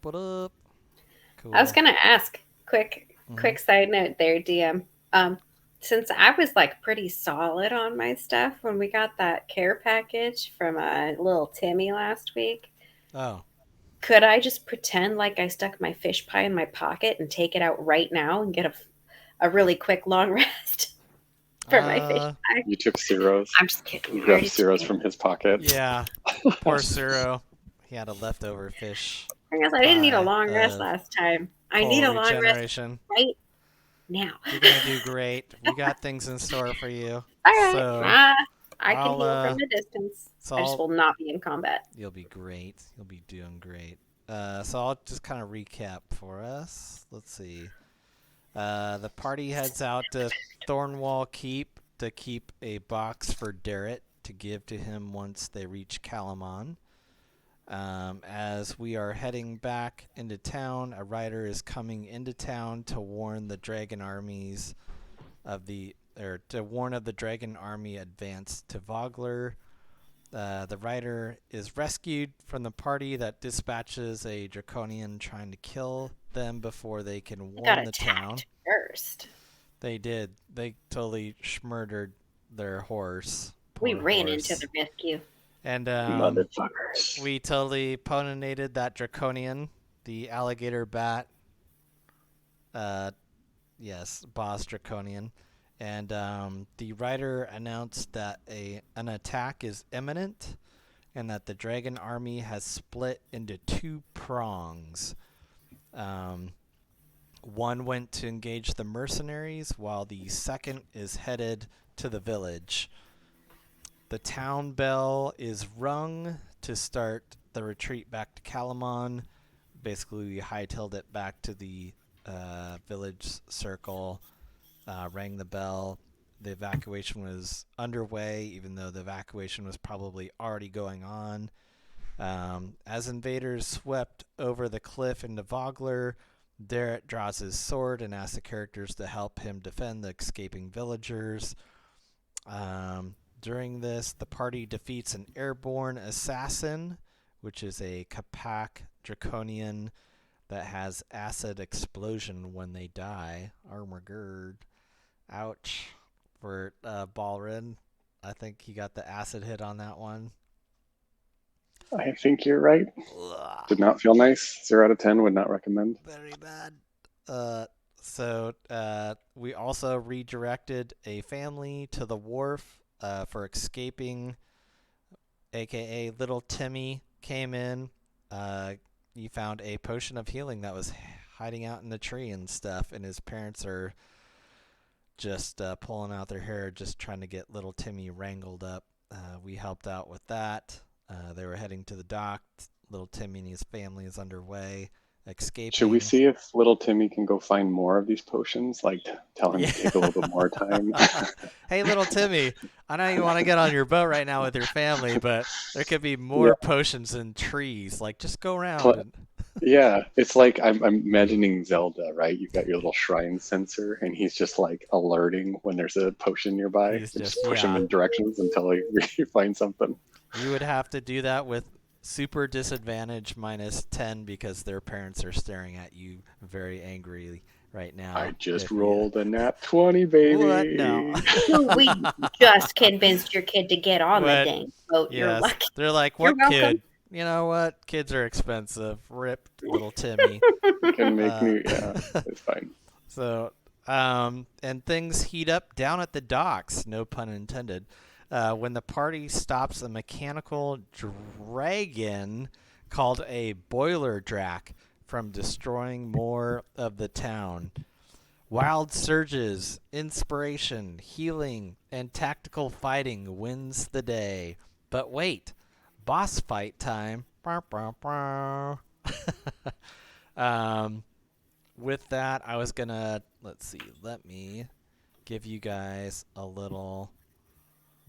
What up? I was Cool. gonna ask, Hmm. quick side note there, DM. Um, since I was like pretty solid on my stuff when we got that care package from little Timmy last week, Oh. could I just pretend like I stuck my fish pie in my pocket and take it out right now and get a really quick long rest for my fish Uh. pie? You took Ciro's. I'm just kidding. You I grabbed already took Ciro's it. from his pocket. Yeah. Poor Suro. He had a leftover fish I guess I didn't need a pie long rest of last time. I need full a long rest regeneration. right now. You're gonna do great. We got things in store for you. All right. So I can I'll heal from the distance. so I just I'll will not be in combat. you'll be great. You'll be doing great. So I'll just kind of recap for us. Let's see. The party heads out to Thornwall Keep to keep a box for Darrett to give to him once they reach Calamon. As we are heading back into town, a rider is coming into town to warn the dragon armies of the or to warn of the dragon army advance to Vogler. The rider is rescued from the party that dispatches a draconian trying to kill them before they can I got warn the town. attacked first. They did. They totally schmurdered their horse. We Poor ran into horse. the rescue. And Motherfuckers. we totally poninated that draconian, the alligator bat. Uh, yes, boss draconian. And the writer announced that an attack is imminent, and that the dragon army has split into two prongs. Um, One went to engage the mercenaries, while the second is headed to the village. The town bell is rung to start the retreat back to Calamon. Basically, we hightailed it back to the village circle, rang the bell. The evacuation was underway, even though the evacuation was probably already going on. As invaders swept over the cliff into Vogler, Darrett draws his sword and asks the characters to help him defend the escaping villagers. During this, the party defeats an airborne assassin, which is a Capac Draconian that has acid explosion when they die. Armor gird. Ouch. For Balrin. I think he got the acid hit on that one. I think you're right. Ugh, Did not feel nice. 0 out of 10 would not recommend. very bad. Uh, so we also redirected a family to the wharf for escaping, aka Little Timmy came in. He found a potion of healing that was hiding out in the tree and stuff, and his parents are just pulling out their hair, just trying to get Little Timmy wrangled up. We helped out with that. They were heading to the dock. Little Timmy and his family is underway, Should we escaping. see if little Timmy can go find more of these potions? Like, tell him Yeah. to take a little bit more time. Hey, little Timmy, I know you want to get on your boat right now with your family, but there could be Yeah. more potions in trees. Like, just go around and. Yeah, it's like I'm imagining Zelda, right? You've got your little shrine sensor, and he's just like alerting when there's a potion nearby, He's and just, just push him yeah. in directions until he finds something. You would have to do that with super disadvantage -10 because their parents are staring at you very angrily right I now. just If you. rolled a nat 20, What? No. baby. We just convinced your kid to get on the What? dang boat. You're Yes. lucky. They're like, You're what welcome. kid? You know what? Kids are expensive. Ripped little Timmy. You can make Uh, me, yeah, it's fine. and things heat up down at the docks, no pun intended, when the party stops a mechanical dragon called a boiler drac from destroying more of the town. Wild surges, inspiration, healing, and tactical fighting wins the day. But wait, boss fight time. um, with that, I was gonna let's see. Let me give you guys a little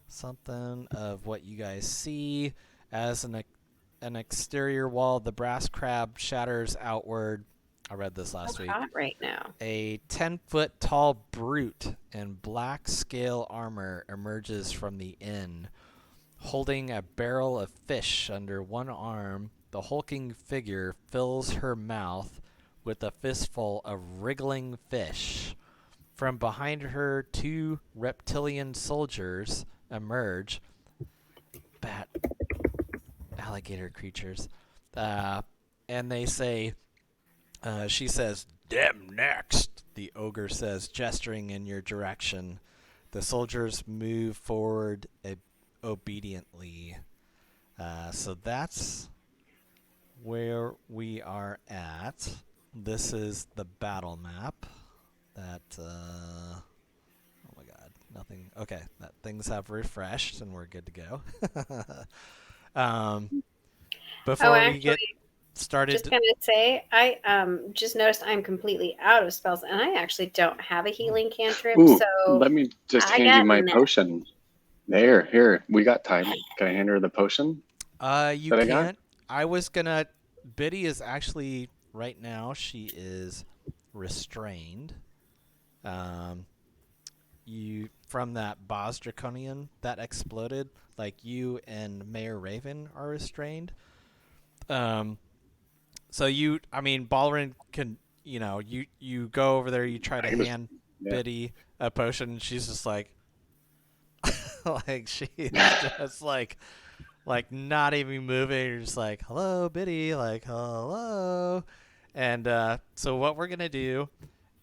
something of what you guys see as an exterior wall. The brass crab shatters outward. I read this So last week. hot right now. A 10-foot tall brute in black scale armor emerges from the inn, holding a barrel of fish under one arm the hulking figure fills her mouth with a fistful of wriggling fish. From behind her, 2 reptilian soldiers emerge. Bat alligator creatures. And they say, she says, "Them next," the ogre says, gesturing in your direction. The soldiers move forward obediently. So that's where we are at. This is the battle map. That, oh my god, nothing. Okay, things have refreshed and we're good to go. Before we get started, just gonna say, I just noticed I'm completely out of spells, and I actually don't have a healing cantrip. Ooh, So let me just I hand you got my nothing. potion. There, here, we got time. Can I hand her the potion? you that I got? can't. I was gonna. Biddy is actually right now. She is restrained. You from that Boss Draconian that exploded. Like you and Mayor Raven are restrained. So Balrin can. You go over there. You try to hand Biddy a potion. And she's just like, like she is just like not even moving. You're just like, "Hello, Biddy," like, "Hello." And so what we're gonna do,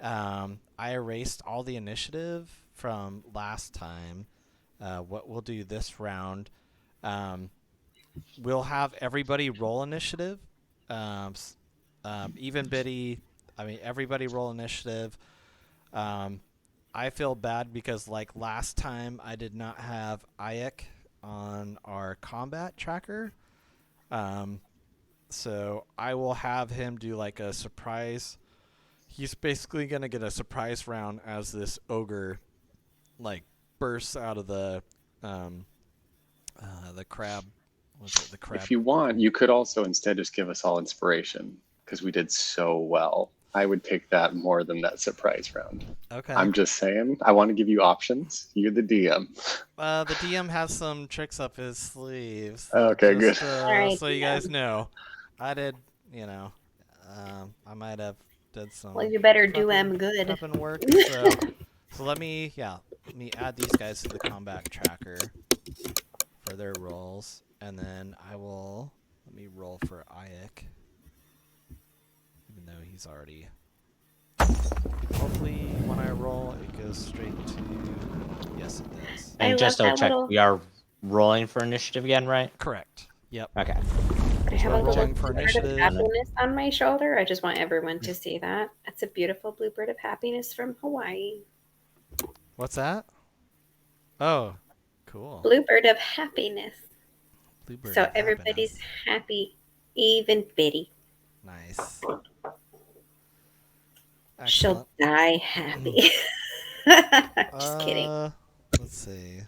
I erased all the initiative from last time. What we'll do this round, we'll have everybody roll initiative. Even Biddy, everybody roll initiative. I feel bad because like last time I did not have Ayek on our combat tracker. So I will have him do like a surprise. He's basically going to get a surprise round as this ogre like bursts out of the crab. What's it? The crab. If you want, you could also instead just give us all inspiration because we did so well. I would take that more than that surprise round. Okay. I'm just saying, I want to give you options. You're the DM. The DM has some tricks up his sleeves. Okay, good. Right, So you guys know. I did, I might have did some. Well, you better do them good. Prepping work. So let me add these guys to the combat tracker for their rolls, and then let me roll for Ayek, even though he's already. Hopefully, when I roll, it goes straight to. Yes, it does. And just to check, we are rolling for initiative again, right? Correct. Yep. Okay. I have a little rolling for bird initiative. of happiness on my shoulder. I just want everyone to see that. That's a beautiful blue bird of happiness from Hawaii. What's that? Oh, cool. Bluebird of happiness. Bluebird so of everybody's happiness. happy, even Biddy. Nice. She'll Excellent. die happy. Just kidding. Let's see.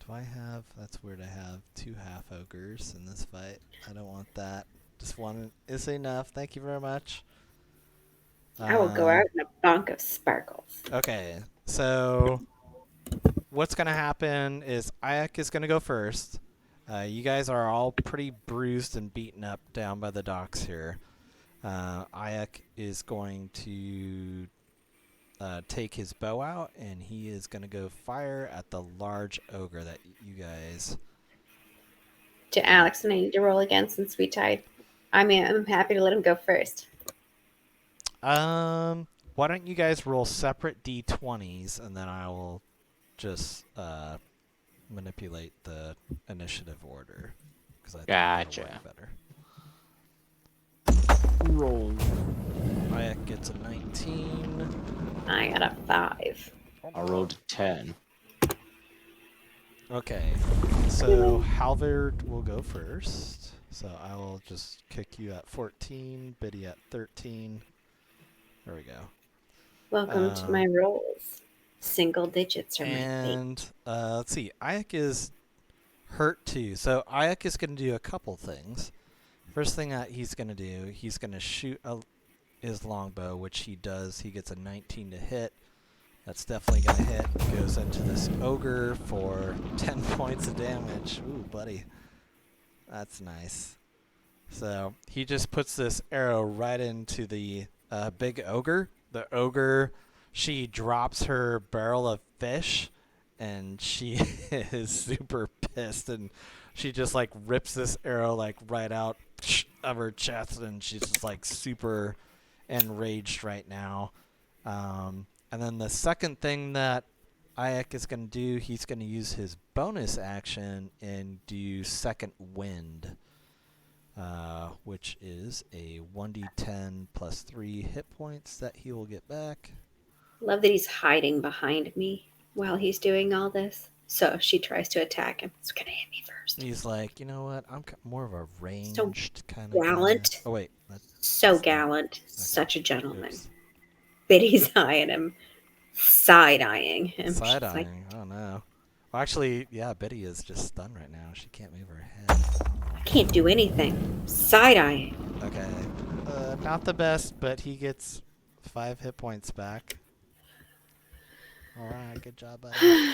Do I have? That's weird. I have 2 half ogres in this fight. I don't want that. Just one is enough. Thank you very much. I will go out in a bunk of sparkles. Okay, so what's gonna happen is Ayek is gonna go first. You guys are all pretty bruised and beaten up down by the docks here. Ayek is going to take his bow out, and he is going to go fire at the large ogre that you guys... To Alex, and I need to roll again since we tied. I'm happy to let him go first. Why don't you guys roll separate d20s, and then I will just manipulate the initiative order. Because I think that'll work better. Roll. Ayek gets a 19. I got a 5. I rolled a 10. Okay, so Halvard will go first. So I will just kick you at 14, Biddy at 13. There we go. Welcome to my rolls. Single digits are my fate. And let's see, Ayek is hurt too. So Ayek is going to do a couple things. First thing that he's going to do, he's going to shoot his longbow, which he does. He gets a 19 to hit. That's definitely going to hit. Goes into this ogre for 10 points of damage. Ooh, buddy. That's nice. So he just puts this arrow right into the big ogre. The ogre, she drops her barrel of fish, and she is super pissed, and she just like rips this arrow like right out of her chest, and she's just like super enraged right now. And then the second thing that Ayek is going to do, he's going to use his bonus action and do Second Wind, which is a 1d10 plus 3 hit points that he will get back. Love that he's hiding behind me while he's doing all this. So she tries to attack him. It's gonna hit me first. He's like, you know what? I'm more of a ranged kind of gallant. guy. Oh, wait. So gallant. Such a gentleman. Betty's eyeing him. Side-eyeing him. Side-eyeing? Like, oh, no. Well, actually, yeah, Betty is just stunned right now. She can't move her head. I can't do anything. Side-eyeing. Okay. Not the best, but he gets 5 hit points back. Alright, good job, buddy.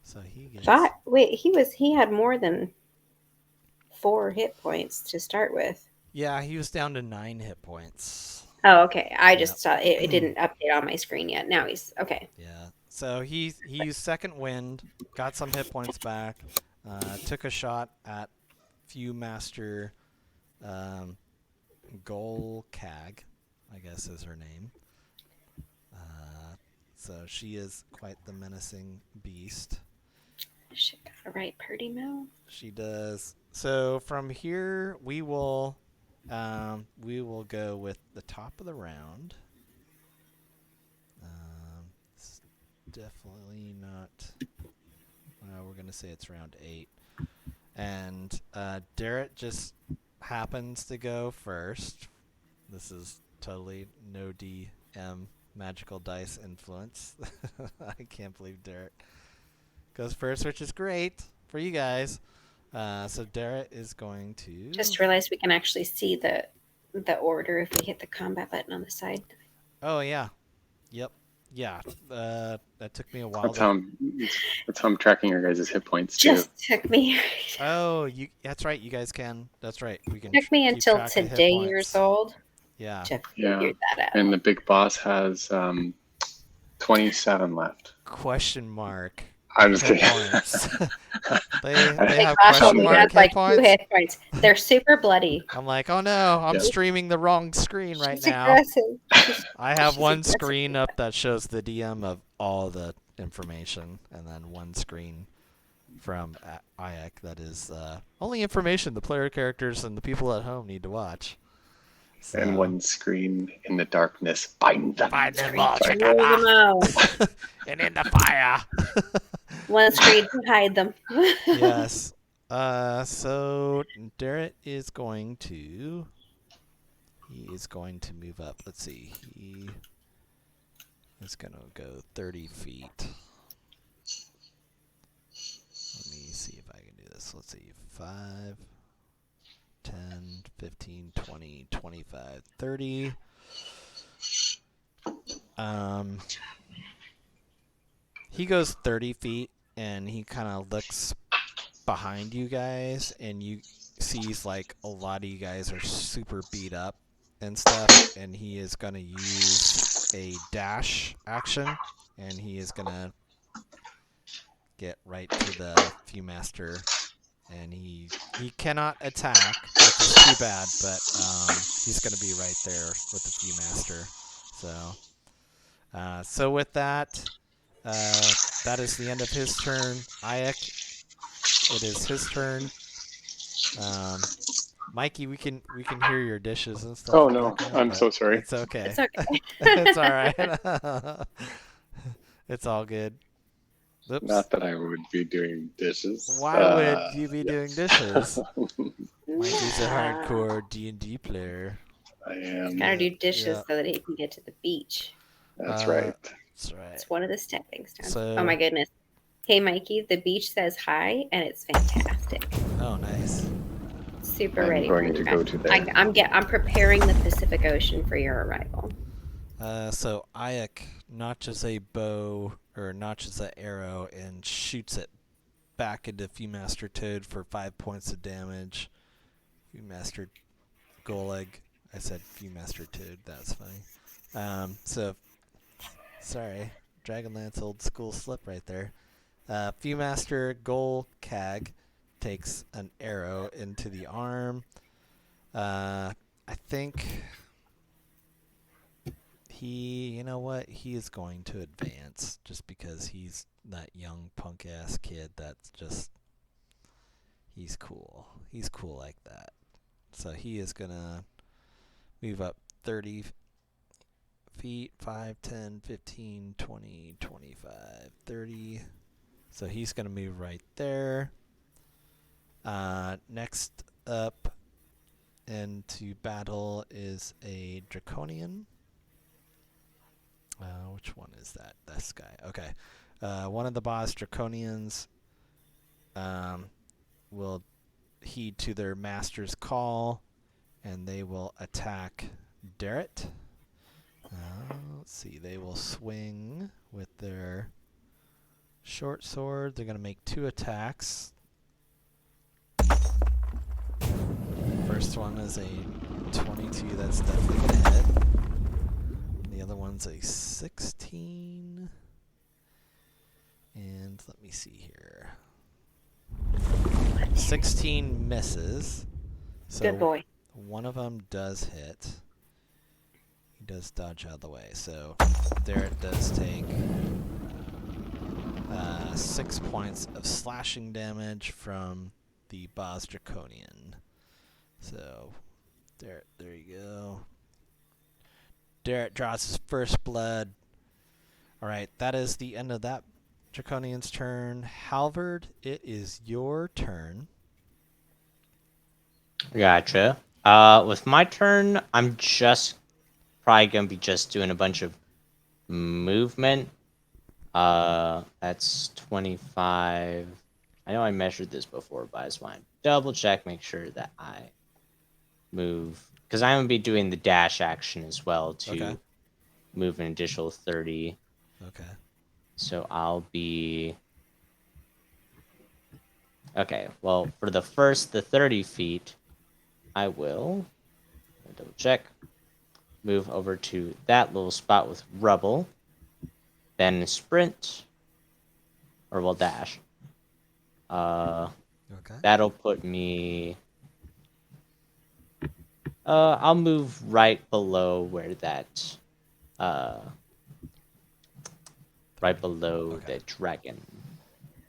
So he gets... Wait, he had more than 4 hit points to start with. Yeah, he was down to 9 hit points. Oh, okay. I just saw it didn't update on my screen yet. Now he's okay. Yeah. So he used Second Wind, got some hit points back, took a shot at Viewmaster Golcag, I guess is her name. So she is quite the menacing beast. She got a right pretty mouth. She does. So from here we will go with the top of the round. It's definitely not. We're gonna say it's round 8, and Darrett just happens to go first. This is totally no DM magical dice influence. I can't believe Darrett goes first, which is great for you guys. So Darrett is going to... Just realized we can actually see the order if we hit the combat button on the side. Oh, yeah. Yep. Yeah. That took me a while. That's how I'm tracking your guys' hit points, too. Just took me... Oh, that's right. You guys can. That's right. We can. Took me keep until track of hit today points. years old Yeah. to figure that out. And the big boss has 27 left. Question mark. I'm just hit kidding. points. they Big have boss question only mark has hit like 2 points. hit points. They're super bloody. I'm like, oh no, I'm Yep. streaming the wrong screen right She's now. aggressive. I have She's one aggressive. screen up that shows the DM of all the information, and then one screen from Ayek that is only information the player characters and the people at home need to watch. So, And one screen in the darkness. Bind them. Bind them Sorry. all Sorry. Roll them out. and in the fire. One screen to hide them. Yes. So Darrett is going to... He is going to move up. Let's see. He is going to go 30 feet. Let me see if I can do this. Let's see. 5, 10, 15, 20, 25, 30. He goes 30 feet, and he kind of looks behind you guys, and you sees like a lot of you guys are super beat up and stuff, and he is going to use a dash action, and he is going to get right to the Viewmaster, and he cannot attack, which is too bad, but he's going to be right there with the Viewmaster. So with that, that is the end of his turn. Ayek, it is his turn. Mikey, we can hear your dishes and stuff. Oh, in the no. background, I'm but so sorry. It's okay. It's okay. It's all right. It's all good. Oops. Not that I would be doing dishes. Why would you be doing yes. dishes? Mikey's a Yeah. hardcore D&D player. I am. Gotta do dishes Yeah. so that he can get to the beach. That's right. That's right. It's one of the stepping stones. So- Oh my goodness. Hey Mikey, the beach says hi and it's fantastic. Oh, nice. Super I'm ready going for to you go guys. to there. I'm preparing the Pacific Ocean for your arrival. So Ayek notches a bow, or notches an arrow, and shoots it back into Viewmaster Toad for 5 points of damage. Viewmaster Goleg. I said Viewmaster Toad. That's funny. So, sorry. Dragonlance old school slip right there. Viewmaster Golcag takes an arrow into the arm. I think you know what? He is going to advance just because he's that young punk ass kid that's just, he's cool. He's cool like that. So he is going to move up 30 feet, 5, 10, 15, 20, 25, 30. So he's going to move right there. Next up into battle is a Draconian. Which one is that? This guy. Okay. One of the boss Draconians will heed to their master's call, and they will attack Derek. Let's see. They will swing with their short sword. They're going to make 2 attacks. First one is a 22. That's definitely going to hit. The other one's a 16. And let me see here. 16 misses. So Good boy. one of them does hit. He does dodge out of the way. So Derek does take 6 points of slashing damage from the boss Draconian. So there you go. Derek draws his first blood. Alright, that is the end of that Draconian's turn. Halvard, it is your turn. Gotcha. With my turn, I'm just probably gonna be just doing a bunch of movement. That's 25. I know I measured this before, but I just want to double check, make sure that I move, because I'm gonna be doing the dash action as well to move an additional 30. Okay. So I'll be okay. Well, for the 30 feet, I will double check. Move over to that little spot with rubble, then sprint, or well dash. Okay. That'll put me. I'll move right below where that. Right below the dragon.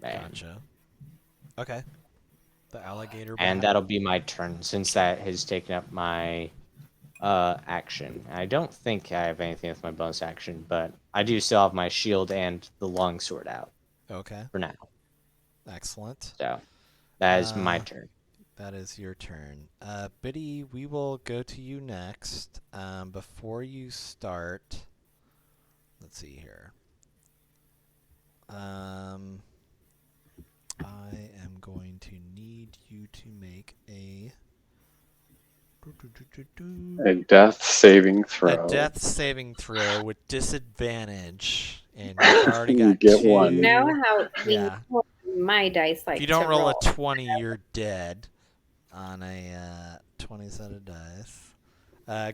Man. Gotcha. Okay. The alligator And bat. that'll be my turn since that has taken up my action. I don't think I have anything with my bonus action, but I do still have my shield and the longsword out Okay. for now. Excellent. So that is my turn. That is your turn. Biddy, we will go to you next. Before you start, let's see here. I am going to need you to make a death saving throw. A death saving throw with disadvantage, and you've already You got get 2. one. You know how Yeah. my dice like If you don't to roll a 20, you're dead on a 20-sided dice.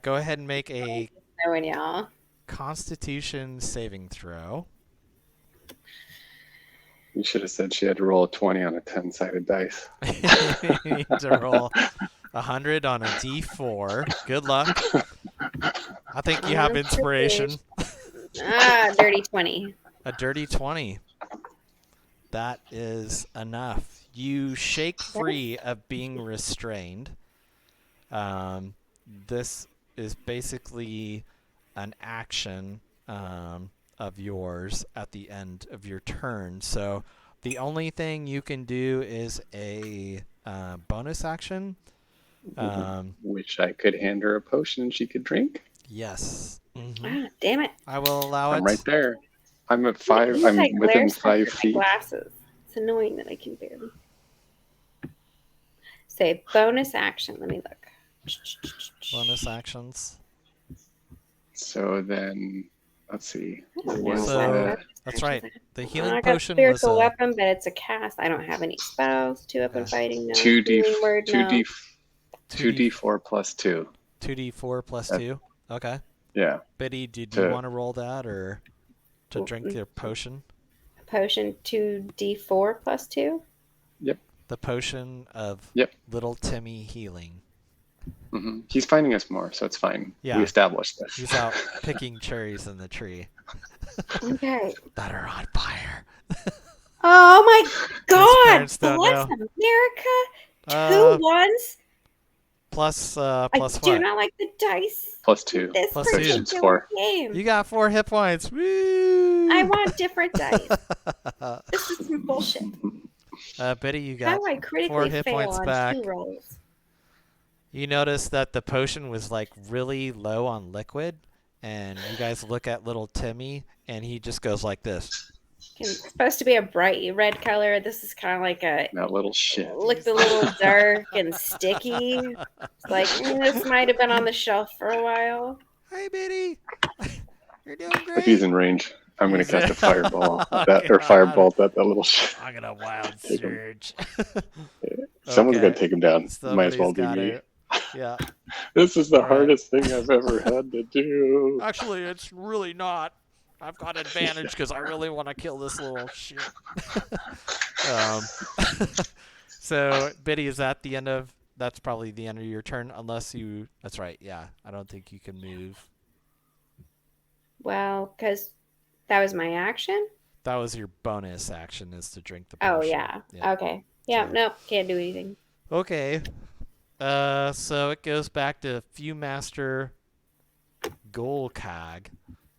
Go ahead and make a knowing y'all. Constitution saving throw. You should have said she had to roll a 20 on a 10-sided dice. You need to roll 100 on a d4. Good luck. I think you have inspiration. Dirty 20. A dirty 20. That is enough. You shake free of being restrained. This is basically an action of yours at the end of your turn. So the only thing you can do is a bonus action. Which I could hand her a potion and she could drink. Yes. Mm-hmm. Damn it. I will allow it. I'm right there. I'm at 5. You I'm like within glare 5 stuff in my feet. Glasses. It's annoying that I can barely. Say bonus action. Let me look. Bonus actions. So then, let's see. So that's right. The healing I got potion was spiritual weapon, but it's a cast. I don't have any spells. 2-up fighting. No. Healing word, no. 2d4 plus 2. 2d4 plus That- 2. Okay. Yeah. Biddy, did To- you want to roll that or to drink your potion? Potion 2d4 plus 2. The potion of Yep. little Timmy healing. He's finding us more, so it's fine. Yeah. We established this. He's out picking cherries in the tree Okay. that are on fire. Oh my God! parents don't Bless know. America! 2 ones. Plus I plus do what? not like the dice. Plus 2. This Plus 2. particular It's 4. game. You got 4 hit points. Woo! I want different dice. This is some bullshit. Biddy, you How got do I 4 critically hit fail points on back. 2 rolls? You notice that the potion was like really low on liquid, and you guys look at little Timmy, and he just goes like this. It's supposed to be a bright red color. This is kind of like a That little shit. looked a little dark and sticky. It's like this might have been on the shelf for a while. Hey, Biddy, you're doing If great. he's in range, I'm going to cast a fireball Oh, at that, or God. firebolt at that little shit. I'm gonna wild Take him. surge. Someone's Okay. going to take him down. Might as well Somebody's be got me. it. Yeah. This is the All right. hardest thing I've ever had to do. Actually, it's really not. I've got advantage because I really want to kill this little shit. So, Biddy, is that the end of? That's probably the end of your turn, unless you. That's right. Yeah, I don't think you can move. Well, because that was my action. That was your bonus action, is to drink the Oh potion. yeah. Okay. Yeah. So- Nope. Can't do anything. Okay. So it goes back to Viewmaster Golkag,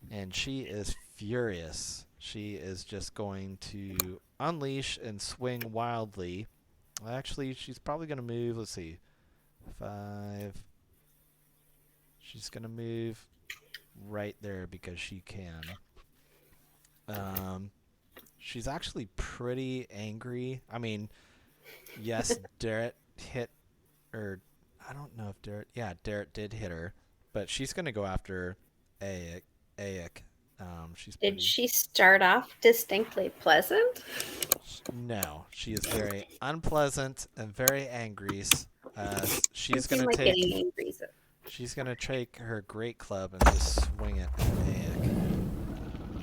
and she is furious. She is just going to unleash and swing wildly. Actually, she's probably going to move. Let's see. 5. She's going to move right there because she can. She's actually pretty angry. I mean, yes, Darrett hit, or I don't know if Darrett. Yeah, Darrett did hit her, but she's gonna go after Aik. She's Did pretty, she start off distinctly pleasant? No, she is very unpleasant and very angry. She's It gonna seemed like take. getting angry. She's gonna take her great club and just swing it at Aik.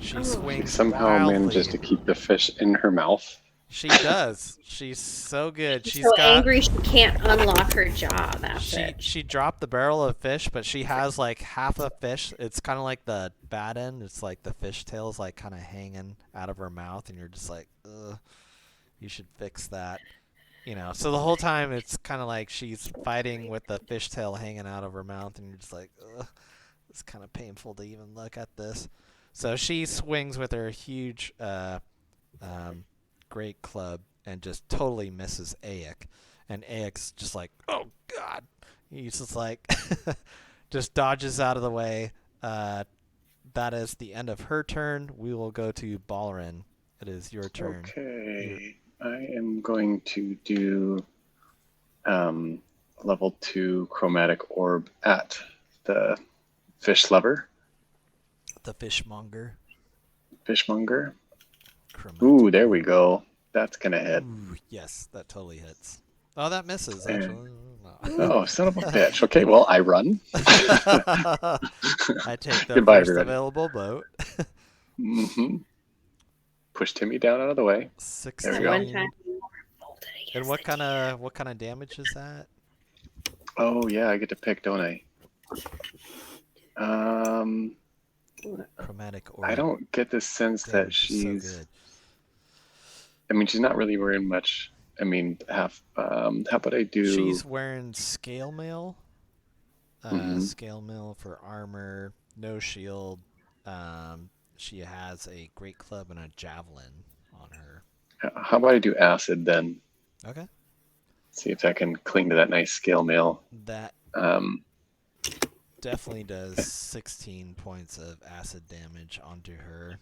She Oh. She swings somehow wildly. manages to keep the fish in her mouth. She does. She's so good. She's She's so got. angry she can't unlock her jaw. That's She it. she dropped the barrel of fish, but she has like half a fish. It's kind of like the bad end. It's like the fish tail's like kind of hanging out of her mouth, and you're just like, ugh, you should fix that. You know. So the whole time it's kind of like she's fighting with the fish tail hanging out of her mouth, and you're just like, ugh, it's kind of painful to even look at this. So she swings with her huge, great club and just totally misses Aik. And Aik's just like, oh god. He's just like, just dodges out of the way. That is the end of her turn. We will go to Balrin. It is your turn. Okay. I am going to do level 2 chromatic orb at the fish lover, The fishmonger. fishmonger. Chromatic. Ooh, there we go. That's going to hit. Ooh, yes, that totally hits. Oh, that misses, And- actually. No. Oh, son of a bitch. Okay, well, I run. I take the Goodbye, first everybody. available boat. Push Timmy down out of the way. 16. There we go. One time you were bolted against And what the kind of damage is that? Oh, yeah, I get to pick, don't I? Chromatic orb. I don't get the sense that Damage is so she's... good. I mean, she's not really wearing much. I mean, how about I do... She's wearing scale mail. Mhm. Scale mail for armor, no shield. She has a great club and a javelin on her. How about I do acid then? Okay. See if I can cling to that nice scale mail. That definitely does 16 points of acid damage onto her.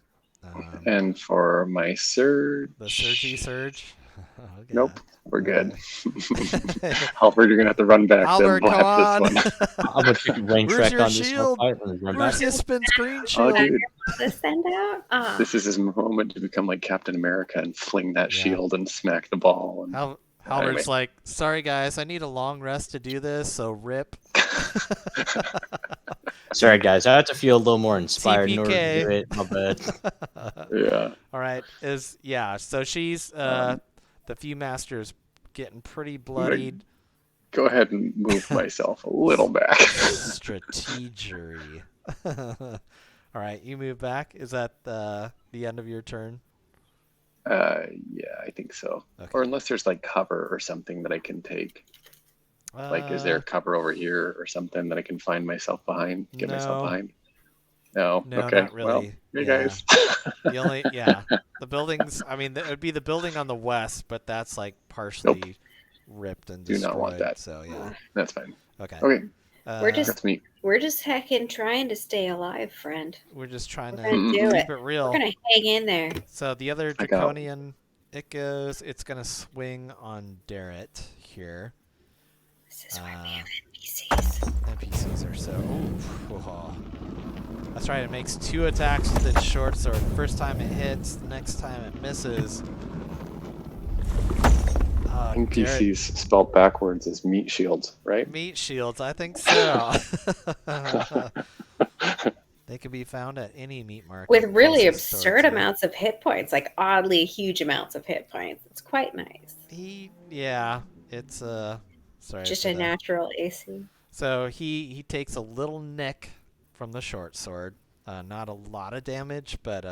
And for my surge... The surgy surge. Oh, Nope, God. we're good. Okay. Albert, you're going to have to run back Albert, to come on. blast this one. How about you can rain Where's track your on this shield? one fight and run Where's back? this spin screen Oh, shield? dude, To send out. this is his moment to become like Captain America and fling that Yeah. shield and smack the ball. And... How Halbert's Anyway. like, sorry guys, I need a long rest to do this, so rip. Sorry, guys. I have to feel a little more inspired in order to TPK. do it. My bad. Yeah. All right, so she's the Viewmaster's getting pretty I'm gonna bloodied. go ahead and move myself a little back. Strategery. All right, you move back. Is that the end of your turn? Yeah, I think so. Okay. Or unless there's like cover or something that I can take. Like, is there cover over here or something that I can find myself behind? Get myself No. behind? No. No, Okay. not Well, really. hey Yeah. guys. The buildings. I mean, it would be the building on the west, but that's like partially ripped and Do destroyed. not want that. So yeah. That's fine. Okay. Okay. That's me. We're just heckin' trying to stay alive, friend. We're just trying We're to gonna do keep it. it real. We're gonna hang in there. So the other I got- Draconian, it's gonna swing on Darrett here. This is why we have NPCs. NPCs are so. Oh. That's right. It makes 2 attacks with its short sword. First time it hits, the next time it misses. NPCs spelled backwards is meat shields, right? Meat shields, I think so. They can be found at any meat market. With really closest store absurd to- amounts of hit points, like oddly huge amounts of hit points. It's quite nice. It's sorry. Just for a the- natural AC. So he takes a little nick from the short sword. Not a lot of damage, but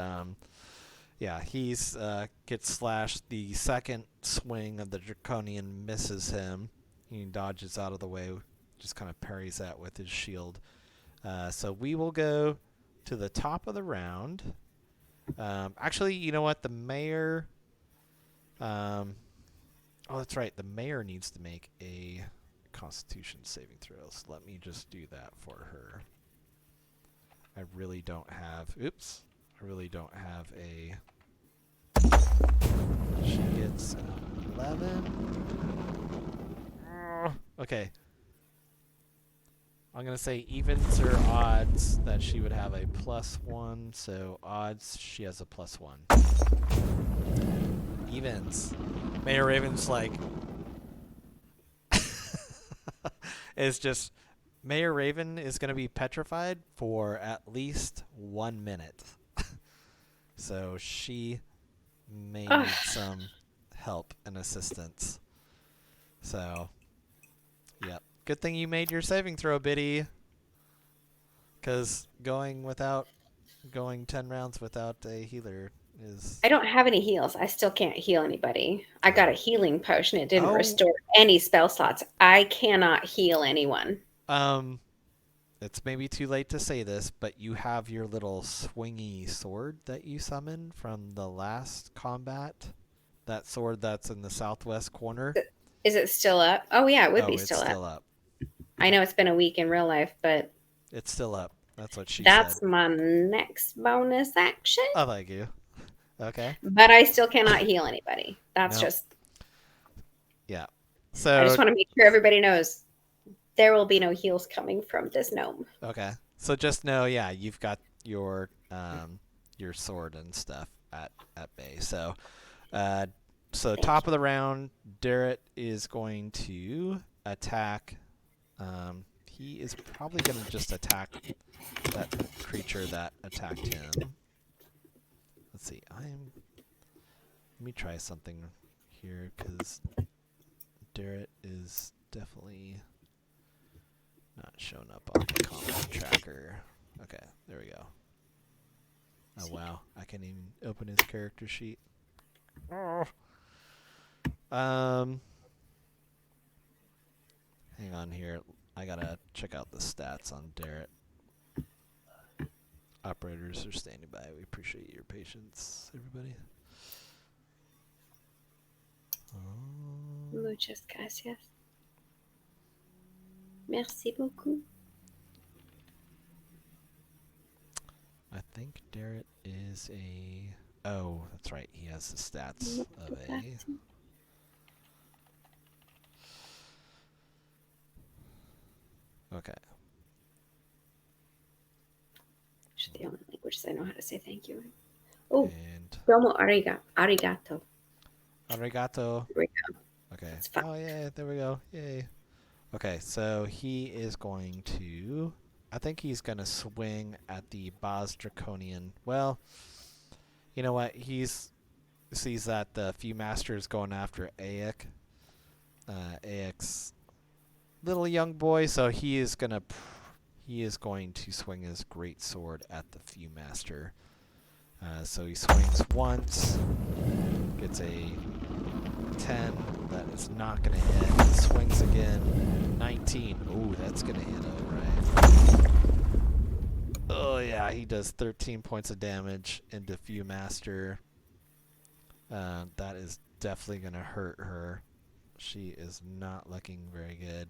he's gets slashed. The second swing of the Draconian misses him. He dodges out of the way, just kind of parries that with his shield. So we will go to the top of the round. Actually, you know what? The mayor. Oh, that's right. The mayor needs to make a Constitution saving throw. So let me just do that for her. I really don't have a. She gets 11. Okay. I'm going to say evens or odds that she would have a +1. So odds, she has a +1. Evens. Mayor Raven's like... Mayor Raven is going to be petrified for at least 1 minute. So she may need some help and assistance. So, yep. Good thing you made your saving throw, Biddy. Because going 10 rounds without a healer is... I don't have any heals. I still can't heal anybody. I got a healing potion. It didn't Oh. restore any spell slots. I cannot heal anyone. It's maybe too late to say this, but you have your little swingy sword that you summoned from the last combat. That sword that's in the southwest corner. Is it still up? Oh, yeah, it would be it's still still up. up. I know it's been a week in real life, but It's still up. That's what she that's said. my next bonus action. I like you. Okay. But I still cannot heal anybody. That's No. just... Yeah. So I just want to make sure everybody knows there will be no heals coming from this gnome. okay. So just know, you've got your sword and stuff at bay. So top of the round, Darrett is going to attack. He is probably going to just attack that creature that attacked him. Let's see. Let me try something here because Darrett is definitely not showing up on the combat tracker. Okay, there we go. Oh wow, I can't even open his character sheet. Hang on here. I gotta check out the stats on Darrett. Operators are standing by. We appreciate your patience, everybody. Muchas gracias. Merci beaucoup. I think Darrett is a... Oh, that's right. He has the stats of a... Okay. Which is the only languages I know how to say thank you. Oh, And domo arigato. arigato. There we go. Okay. It's fine. Oh yeah, there we go. Yay. Okay, so he is going to. I think he's gonna swing at the Boz Draconian. Well, you know what? Sees that the few masters going after Aek. Aek's little young boy, so he is going to swing his great sword at the few master. So he swings once, gets a 10. That is not going to hit. Swings again. 19. Ooh, that's going to hit. All right. Oh yeah, he does 13 points of damage into few master. That is definitely going to hurt her. She is not looking very good.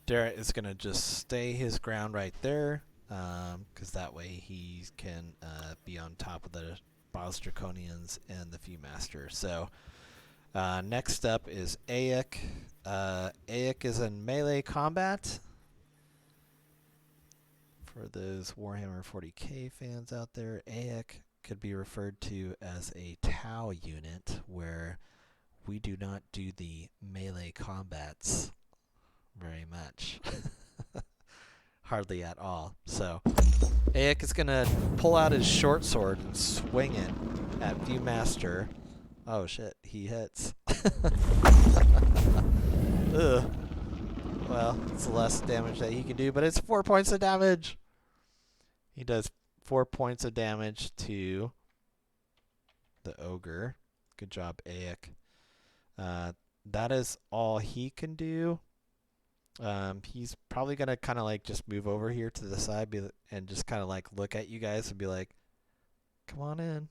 Derek is going to just stay his ground right there, because that way he can be on top of the Boss Draconians and the Viewmaster. So next up is Aek. Aek is in melee combat. For those Warhammer 40k fans out there, Aek could be referred to as a Tau unit, where we do not do the melee combats very much. Hardly at all. So Aek is going to pull out his short sword and swing it at Viewmaster. Oh shit, he hits. Ugh. Well, it's less damage that he can do, but it's 4 points of damage. He does 4 points of damage to the ogre. Good job, Aek. That is all he can do. He's probably gonna kind of like just move over here to the side and just kind of like look at you guys and be like, "Come on in."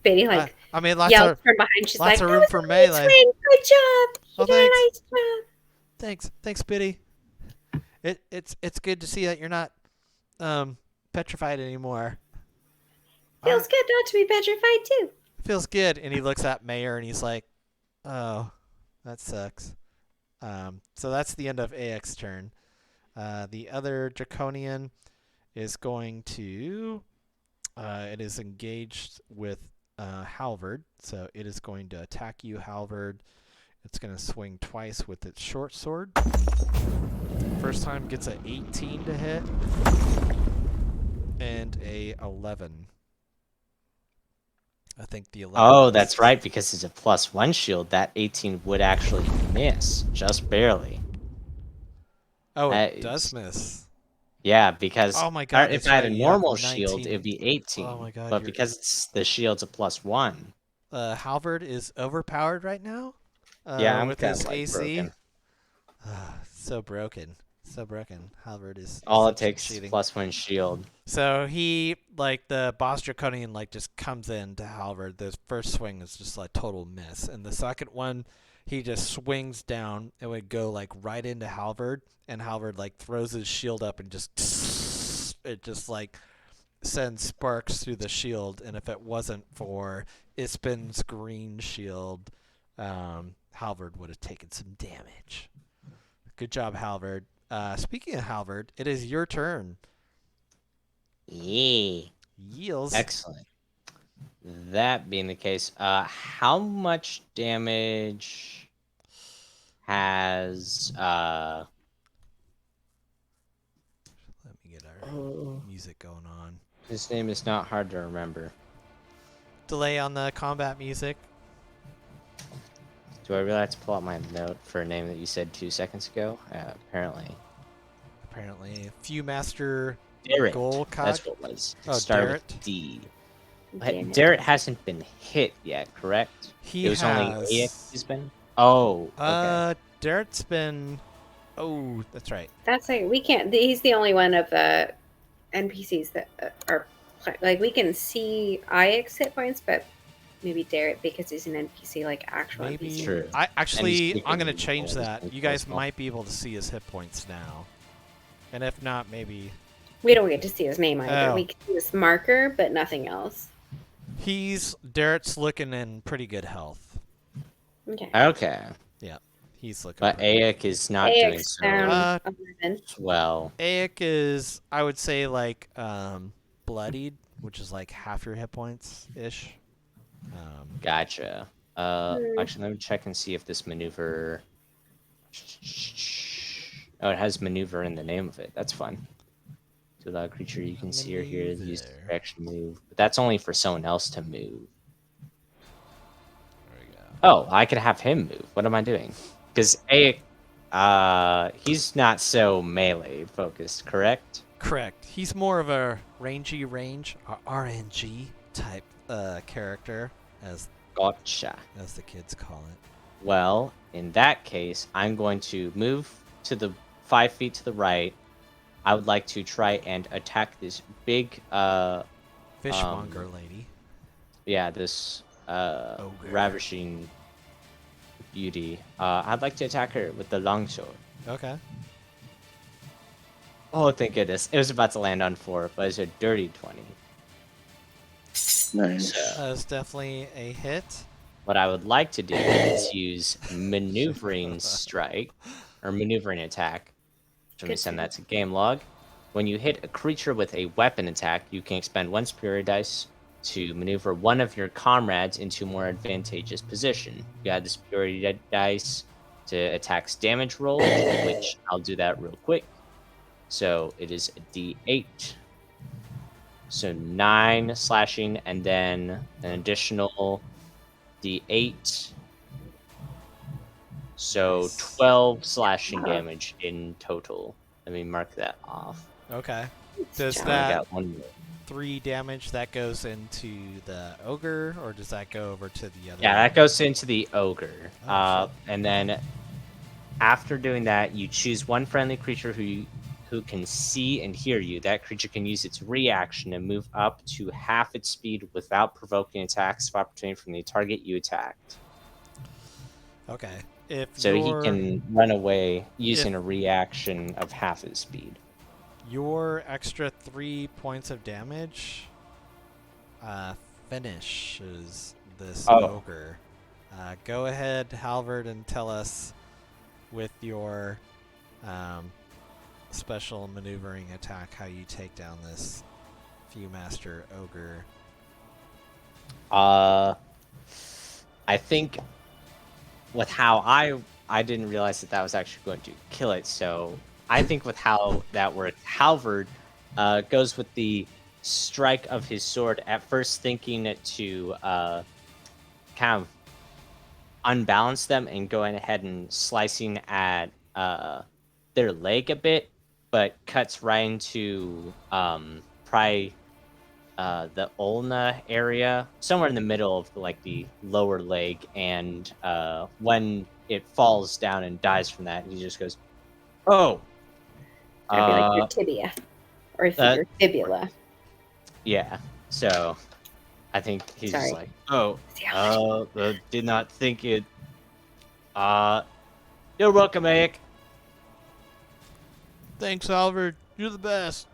Biddy like I mean, lots yells of from behind. She's lots like, of "That room was for a great melee." swing. Good job. You Oh, did thanks. a nice job." Thanks, Biddy. It's good to see that you're not petrified anymore. Feels good not to be petrified too. Feels good. And he looks at Mayor and he's like, "Oh, that sucks." So that's the end of Aek's turn. The other Draconian is going to. It is engaged with Halvard, so it is going to attack you, Halvard. It's going to swing twice with its short sword. First time gets a 18 to hit and a 11. I think the 11. Oh, that's right, because it's a +1 shield. That 18 would actually miss, just barely. Oh, That it does is- miss. Yeah, because Oh my god, if that's I had right. a You have normal shield, 19. it'd be 18. Oh my god, but because the shield's a +1. Halvard is overpowered right now. Yeah, I'm with kind his of like AC. broken. So broken. So broken. Halvard is All it such takes cheating. is +1 shield. So he, like, the boss Draconian, like, just comes in to Halvard. The first swing is just like total miss, and the second one, he just swings down. It would go like right into Halvard, and Halvard like throws his shield up and just it just like sends sparks through the shield. And if it wasn't for Ispin's green shield, Halvard would have taken some damage. Good job, Halvard. Speaking of Halvard, it is your turn. Yeah. Yields. Excellent. That being the case, how much damage has Let me get our music going on. his name is not hard to remember. Delay on the combat music. Do I really have to pull out my note for a name that you said 2 seconds ago? Apparently. Viewmaster Darret. Golcog. That's what it was. It Oh, started Darret. with D. Damn it. Darret hasn't been hit yet, correct? He it was has. only Aek he's been? Oh, okay. Darret's been. Oh, that's right. That's like we can't. He's the only one of the NPCs that are like we can see Aek's hit points, but maybe Darret because he's an NPC, like actual Maybe. NPC. True. I And actually, he's I'm gonna taking change all his that. points You guys as well. might be able to see his hit points now, and if not, maybe We don't get to see his name either. Oh. We can see his marker, but nothing else. Darret's looking in pretty good health. Okay. Okay. He's looking. But pretty good. Aek is not doing Aek's so down 11. well. Aek is, I would say, like bloodied, which is like half your hit points ish. Gotcha. Actually, let me check and see if this maneuver. Oh, it has maneuver in the name of it. That's fun. To allow a creature you can see or hear to use Maneuver. action move, but that's only for someone else to move. There we go. Oh, I could have him move. What am I doing? Because he's not so melee focused, correct? Correct. He's more of a rangy RNG type character, as Gotcha. the kids call it. Well, in that case, I'm going to move to the 5 feet to the right. I would like to try and attack this big, Fishmonger lady. yeah, this Ogre. ravishing beauty. I'd like to attack her with the longsword. Okay. Oh, thank goodness. It was about to land on 4, but it's a dirty 20. Nice. That's definitely a hit. What I would like to do is use maneuvering strike, or maneuvering attack. Let me send that to game log. When you hit a creature with a weapon attack, you can expend 1 superior dice to maneuver one of your comrades into a more advantageous position. You add the superior dice to attack's damage roll, which I'll do that real quick. So it is a d8. So 9 slashing, and then an additional d8. So 12 slashing damage in total. Let me mark that off. Okay. Does I that got 1 more. 3 damage that goes into the ogre, or does that go over to the other? Yeah, that goes into the ogre. Oh, And then after doing that, you choose one friendly creature who can see and hear you. That creature can use its reaction and move up to half its speed without provoking attacks of opportunity from the target you attacked. Okay. If So he your, can run away using a reaction of half his speed. your extra 3 points of damage finishes this ogre. Go ahead, Halvard, and tell us with your special maneuvering attack how you take down this Viewmaster ogre. I think with how I didn't realize that was actually going to kill it. So I think with how that worked, Halvard goes with the strike of his sword. At first, thinking it to kind of unbalance them and going ahead and slicing at their leg a bit, but cuts right into probably the ulna area, somewhere in the middle of the lower leg, and when it falls down and dies from that, he just goes, "Oh." That'd be like your tibia, or your fibula. Yeah. So I think he's just like, "Oh, did not think it." You're welcome, Aik. Thanks, Halvard. You're the best.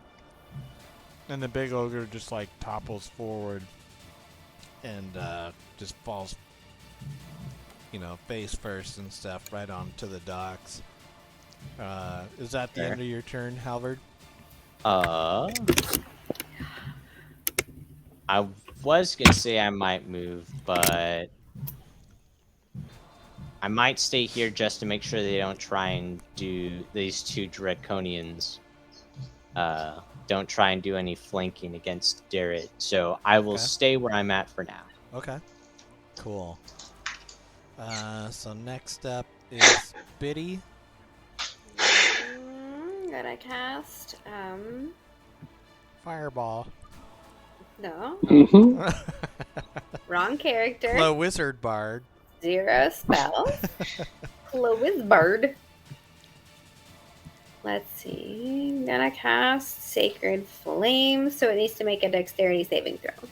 And the big ogre just like topples forward and just falls, face first and stuff right onto the docks. Is that the end of your turn, Halvard? I was gonna say I might move, but I might stay here just to make sure they don't try and do these 2 Draconians. Don't try and do any flanking against Darrett. So I will stay where I'm at for now. Okay. Cool. So next up is Biddy. Gonna cast Fireball. no. Mm-hmm. Wrong character. Hello, Wizard Bard. 0 spells. Wizbard. Let's see. I'm gonna cast Sacred Flame, so it needs to make a dexterity saving throw.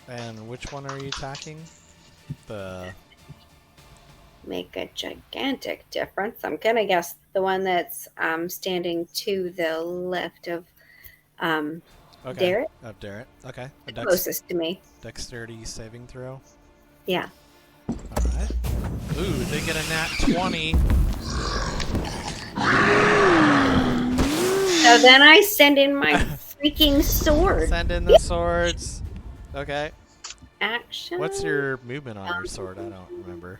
And which one are you attacking? The Make a gigantic difference. I'm gonna guess the one that's standing to the left of Darrett. Of Darrett. Okay. Closest to me. Dexterity saving throw. Yeah. Alright. Ooh, they get a nat 20. So then I send in my freaking sword. Send in the swords. Okay. action. What's your movement on your sword? I don't remember.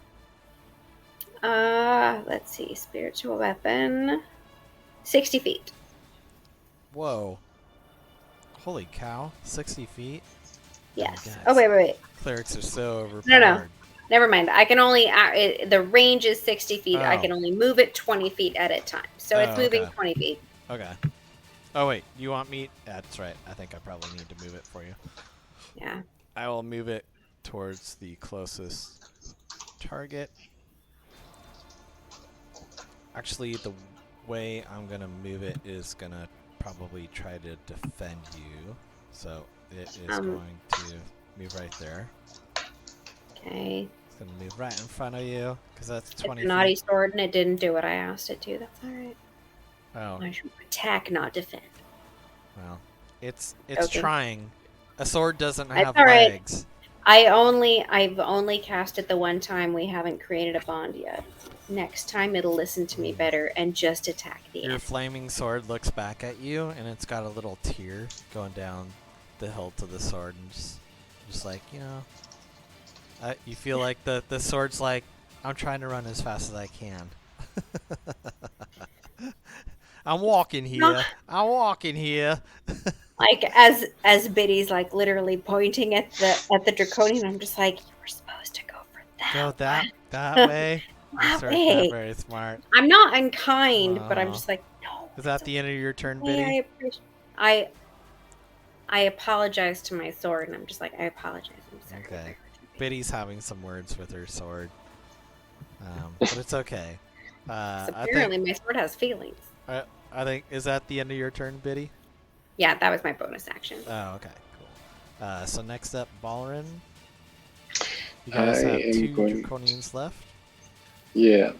Let's see. Spiritual weapon. 60 feet. Whoa. Holy cow. 60 feet? Yes. God, Oh, wait. Clerics are so overpowered. No. Never mind. I can only the range is 60 feet. I Oh. can only move it 20 feet at a time. So it's moving okay. 20 feet. Okay. Oh, wait. You want me? That's right. I think I probably need to move it for you. Yeah. I will move it towards the closest target. Actually, the way I'm going to move it is going to probably try to defend you. So it is going to move right there. Okay. It's going to move right in front of you because that's 20 It's a naughty feet. sword, and it didn't do what I asked it to. That's all right. Oh, I should attack, not defend. well. It's Okay. trying. A sword doesn't That's have all right. legs. I've only cast it the one time. We haven't created a bond yet. Next time it'll listen to me better and just attack the Your end. flaming sword looks back at you, and it's got a little tear going down the hilt of the sword, and just like, you know, you feel like the sword's like, I'm trying to run as fast as I can. I'm walking here. I'm walking here. Like as Biddy's like literally pointing at the draconian, I'm just like, you were supposed to go for that. Go that way. That Sorry, way. not very smart. I'm not unkind, but I'm Aw. just like, no. Is that the end of your turn, okay. Biddy? I apologize to my sword, and I'm just like, I apologize. I'm sorry. Okay. Biddy's having some words with her sword, but it's okay. Apparently, my sword has feelings. I think, is that the end of your turn, Biddy? Yeah, that was my bonus action. Oh, okay, cool. So next up, Balrin. You guys have two Draconians left. Yeah.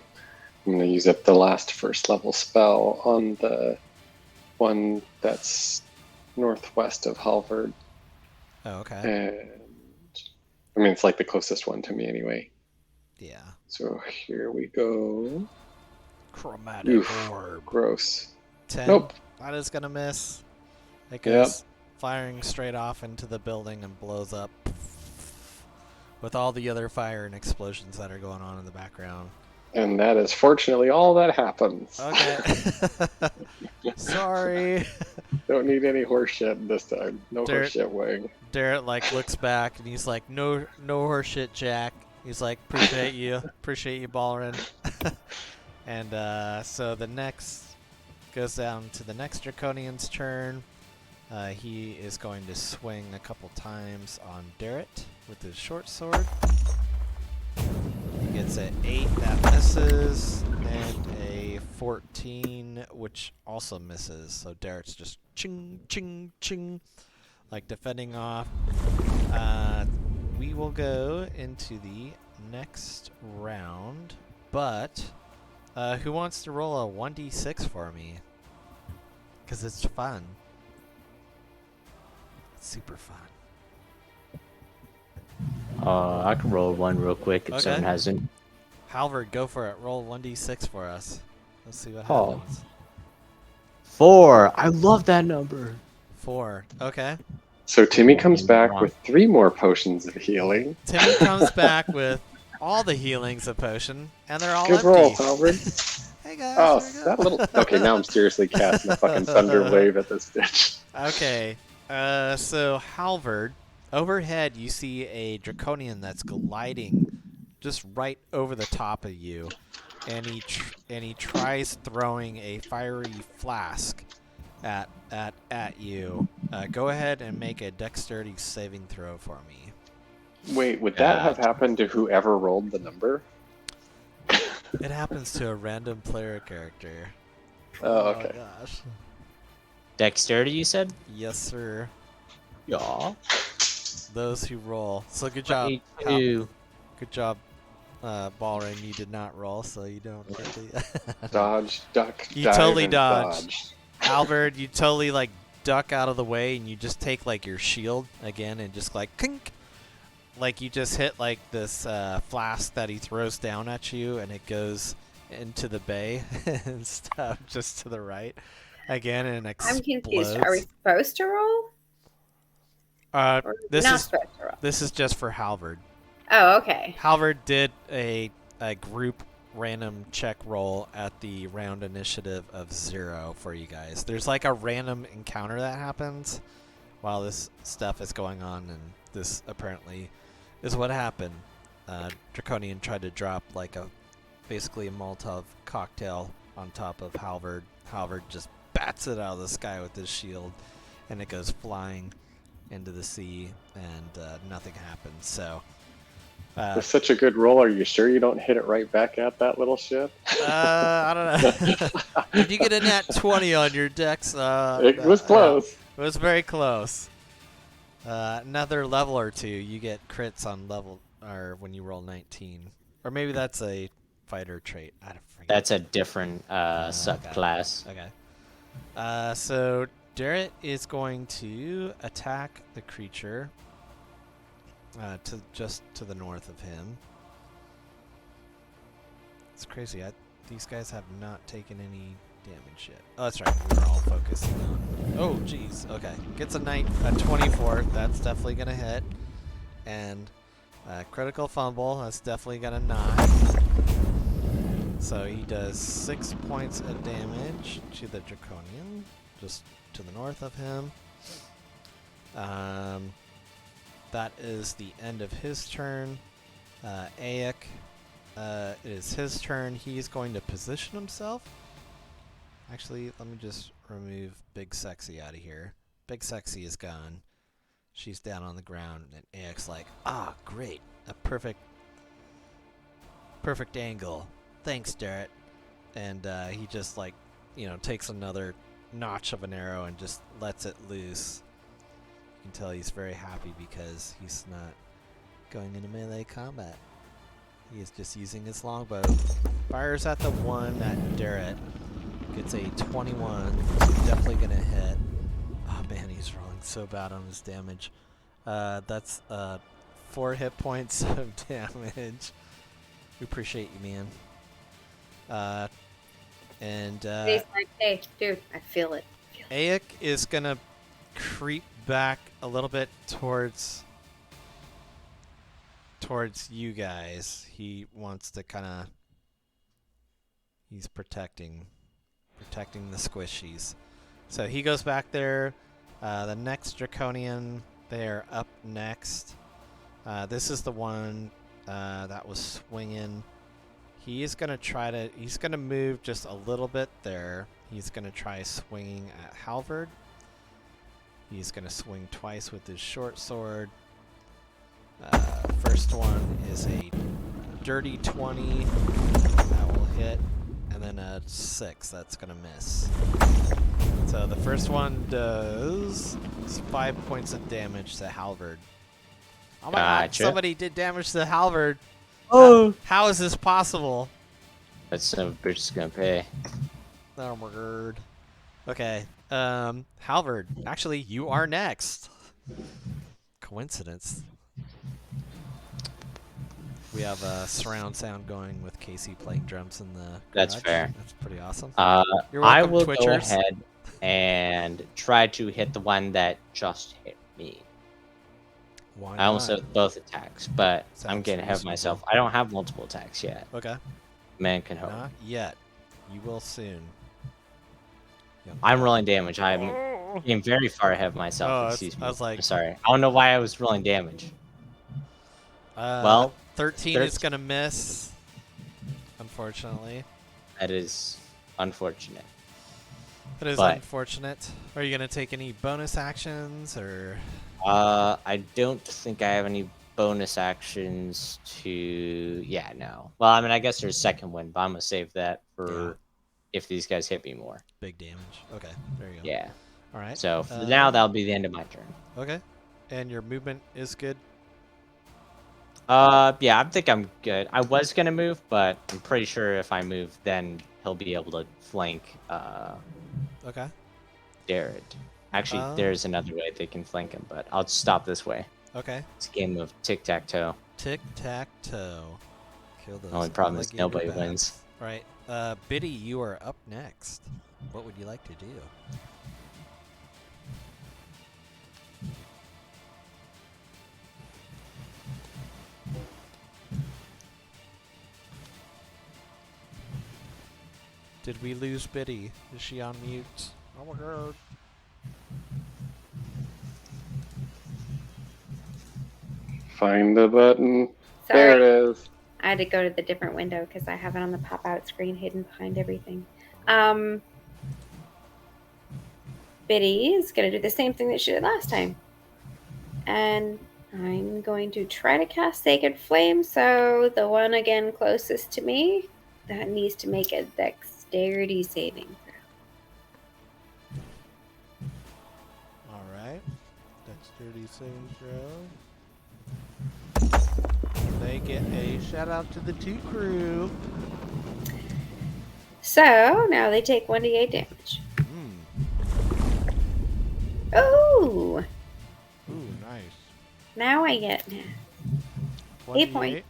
I'm going to use up the last first level spell on the one that's northwest of Halvard. Oh, okay. And I mean, it's like the closest one to me anyway. Yeah. So here we go. Chromatic orb. Gross. 10. Nope. That is going to miss. It goes firing straight off into the building and blows up with all the other fire and explosions that are going on in the background. And that is fortunately all that happens. Okay. Sorry. Don't need any horse shit this time. No horse shit wing. Darrett like looks back and he's like, no horse shit, Jack. He's like, appreciate you, Balrin. And so the next goes down to the next Draconian's turn. He is going to swing a couple times on Darrett with his short sword. He gets an 8 that misses, and a 14 which also misses. So Darrett's just ching, ching, ching, like defending off. We will go into the next round, but who wants to roll a 1d6 for me? Because it's fun. It's super fun. I can roll one real quick if someone hasn't. Halvard, go for it. Roll 1d6 for us. Let's see what happens. 4. I love that number. 4. Okay. So Timmy comes back with 3 more potions of healing. Timmy comes back with all the healings of potion, and they're all Good empty. roll, Halvard. Hey guys. Oh, that little. Okay, now I'm seriously casting a fucking thunder wave at this bitch. Okay. So Halvard, overhead you see a Draconian that's gliding just right over the top of you, and he tries throwing a fiery flask at you. Go ahead and make a dexterity saving throw for me. Wait, would that have happened to whoever rolled the number? It happens to a random player character. Oh, okay. Oh gosh. Dexterity, you said? Yes, sir. Yeah. those who roll. So good job. Good job, Balrin. You did not roll, so you don't get the Dodge, duck, You dive, totally and dodged. Albert, you totally like duck out of the way, and you just take like your shield again, and just like kink, like you just hit like this flask that he throws down at you, and it goes into the bay and stuff just to the right again, and explodes. I'm confused. Are we supposed to roll? Or This not is supposed to roll? this is just for Halvard. Oh, okay. Halvard did a group random check roll at the round initiative of 0 for you guys. There's like a random encounter that happens while this stuff is going on, and this apparently is what happened. Draconian tried to drop like basically a Molotov cocktail on top of Halvard. Halvard just bats it out of the sky with his shield, and it goes flying into the sea, and nothing happens. So With such a good roll, are you sure you don't hit it right back at that little ship? I don't know. Did you get a nat 20 on your dex? It was close. It was very close. Another level or two, you get crits on level, or when you roll 19. Or maybe that's a fighter trait. I don't forget. That's a different subclass. Okay. So Darret is going to attack the creature just to the north of him. It's crazy. These guys have not taken any damage yet. Oh, that's right. We were all focusing on. Oh, jeez. Okay. Gets a 24. That's definitely gonna hit. And critical fumble. That's definitely gonna not. So he does 6 points of damage to the Draconian, just to the north of him. That is the end of his turn. Aik, it is his turn. He's going to position himself. Actually, let me just remove Big Sexy out of here. Big Sexy is gone. She's down on the ground, and Aik's like, ah, great. A perfect angle. Thanks, Darret. And he just, like, takes another notch of an arrow and just lets it loose. You can tell he's very happy because he's not going into melee combat. He is just using his longbow. Fires at the one at Darret. Gets a 21. Definitely going to hit. Oh man, he's rolling so bad on his damage. That's 4 hit points of damage. We appreciate you, man. He's like, hey, dude, I feel it. Aik is going to creep back a little bit towards you guys. He wants to he's protecting the squishies. So he goes back there. The next Draconian, they're up next. This is the one that was swinging. He's going to move just a little bit there. He's going to try swinging at Halvard. He's going to swing twice with his short sword. First one is a dirty 20. That will hit. And then a 6. That's going to miss. So the first one does 5 points of damage to Halvard. Oh my god, somebody did damage to Halvard. Oh! How is this possible? That son of a bitch is gonna pay. Oh my god. Okay. Halvard, actually, you are next. Coincidence. We have surround sound going with Casey playing drums in the garage. That's fair. That's pretty awesome. You're I welcome, will Twitchers. go ahead and try to hit the one that just hit me. Why I almost not? hit both attacks, but I'm Sounds getting ahead of reasonable. myself. I don't have multiple attacks yet. Okay. Man can hope. Not yet. You will soon. Yep. I'm rolling damage. I'm getting very far ahead of myself. Oh, Excuse me. I was like- I'm sorry. I don't know why I was rolling damage. Well, 13 is going to miss, unfortunately. That is unfortunate. It is But- unfortunate. Are you going to take any bonus actions, or... I don't think I have any bonus actions to... Yeah, no. Well, I mean, I guess there's second wind, but I'm going to save that for if these guys hit me more. Big damage. Okay, there you go. Yeah. All right. So for now, that'll be the end of my turn. Okay. And your movement is good? Yeah, I think I'm good. I was going to move, but I'm pretty sure if I move, then he'll be able to flank Okay. Darret. Actually, there's another way they can flank him, but I'll stop this way. Okay. It's a game of tic-tac-toe. Tic-tac-toe. Kill those The only problem is alligator nobody bats. wins. Right. Biddy, you are up next. What would you like to do? Did we lose Biddy? Is she on mute? Oh my god. Find the button. Sorry. There it is. I had to go to the different window because I have it on the pop-out screen hidden behind everything. Biddy is going to do the same thing that she did last time. And I'm going to try to cast Sacred Flame, so the one again closest to me, that needs to make a dexterity saving throw. Alright. Dexterity saving throw. They get a shout out to the 2 crew. So now they take 1d8 damage. Oh! Ooh, nice. Now I get 8 points.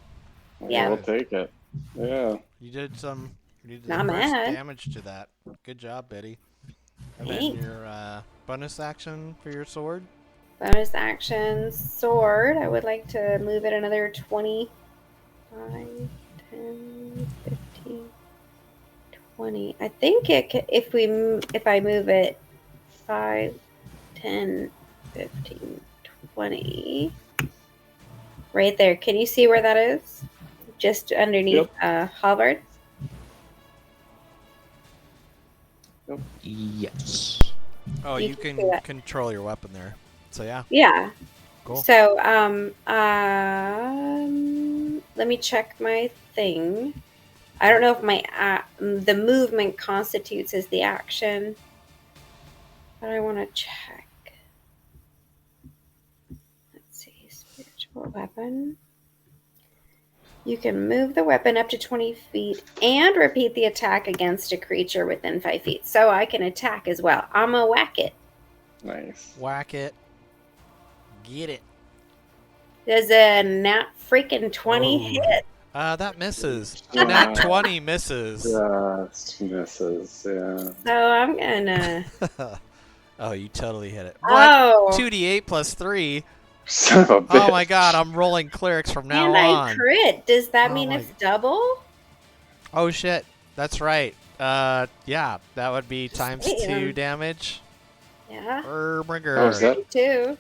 Yeah. We'll take it. Yeah. You did some Not burst mad. damage to that. Good job, Betty. And Thanks. then your bonus action for your sword. Bonus action sword. I would like to move it another 25, 10, 15, 20. I think if I move it 5, 10, 15, 20. Right there. Can you see where that is? Just underneath halberd. Yes. Oh, You you can can do that. control your weapon there. So yeah, Yeah. cool. So let me check my thing. I don't know if my the movement constitutes as the action, but I want to check. Let's see, spiritual weapon. You can move the weapon up to 20 feet and repeat the attack against a creature within 5 feet. So I can attack as well. I'm gonna whack it. Nice. Whack it. Get it. Does a nat freaking 20 Oh. hit? That misses. Yeah. Nat 20 misses. Just misses. Yeah. So I'm gonna. Oh, you totally hit it. What? Oh. 2d8 plus 3. Son of a bitch. Oh my god, I'm rolling clerics from now And I on. crit. Does that Oh mean my- it's double? Oh shit, that's right. Yeah, that would be times Damn. 2 damage. Yeah. Oh, is Burger. that? Two.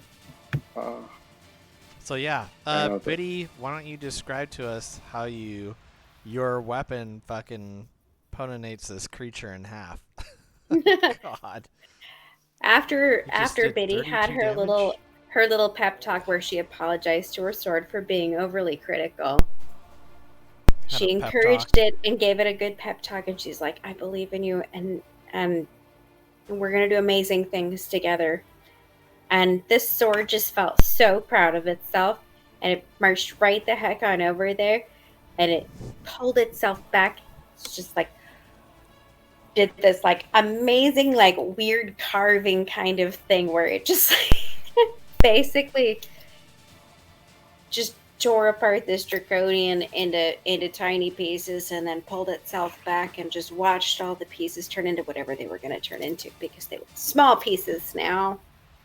So yeah, I know that- Biddy, why don't you describe to us how your weapon fucking potonates this creature in half? God. after just did Biddy had 32 her damage? little pep talk where she apologized to her sword for being overly critical. Had She a pep encouraged talk. it and gave it a good pep talk, and she's like, "I believe in you, and we're gonna do amazing things together." And this sword just felt so proud of itself, and it marched right the heck on over there, and it pulled itself back. It's just like did this like amazing like weird carving kind of thing where it just basically just tore apart this draconian into tiny pieces and then pulled itself back and just watched all the pieces turn into whatever they were going to turn into because they were small pieces now,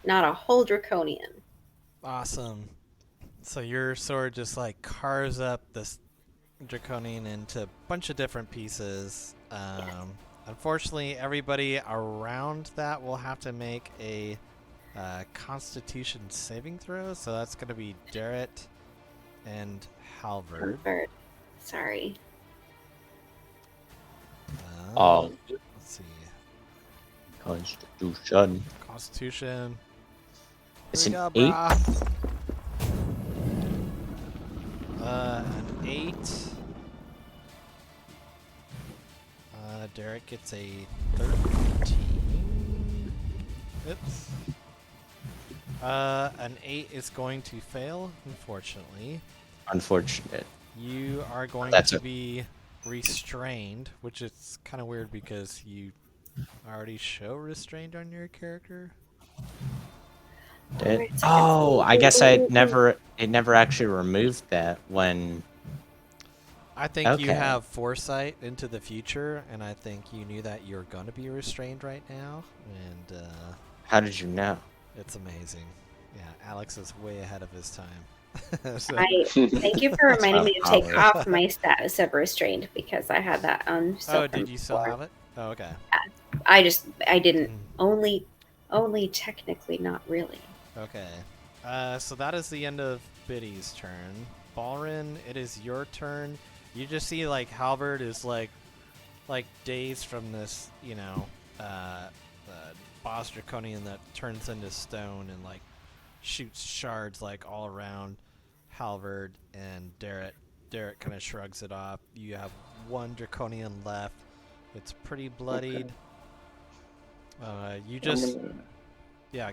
not a whole draconian. Awesome. So your sword just like carves up this draconian into a bunch of different pieces. Unfortunately, everybody around that will have to make a Constitution saving throw. So that's going to be Darrett and Halvard. Bird. Sorry. Oh. Let's see. Constitution. Constitution. It's Here an we go, 8. brah. An 8. Derek gets a 13. Oops. An 8 is going to fail, unfortunately. Unfortunate. You are going That's to a- be restrained, which is kind of weird because you already show restrained on your character. Did? Oh, I guess it never actually removed that when. I think you Okay. have foresight into the future, and I think you knew that you're going to be restrained right now, and How did you know? it's amazing. Yeah, Alex is way ahead of his time. So- Thank you for reminding me to take Power. off my status of restrained because I had that unspoken oh, did you still before. have it? Oh, okay. I didn't Mm. only technically, not really. Okay. So that is the end of Biddy's turn. Balrin, it is your turn. You just see like Halberd is like dazed from this, uh, boss draconian that turns into stone and like shoots shards like all around Halberd and Derek. Derek kind of shrugs it off. You have one draconian left. It's pretty bloodied. You just yeah.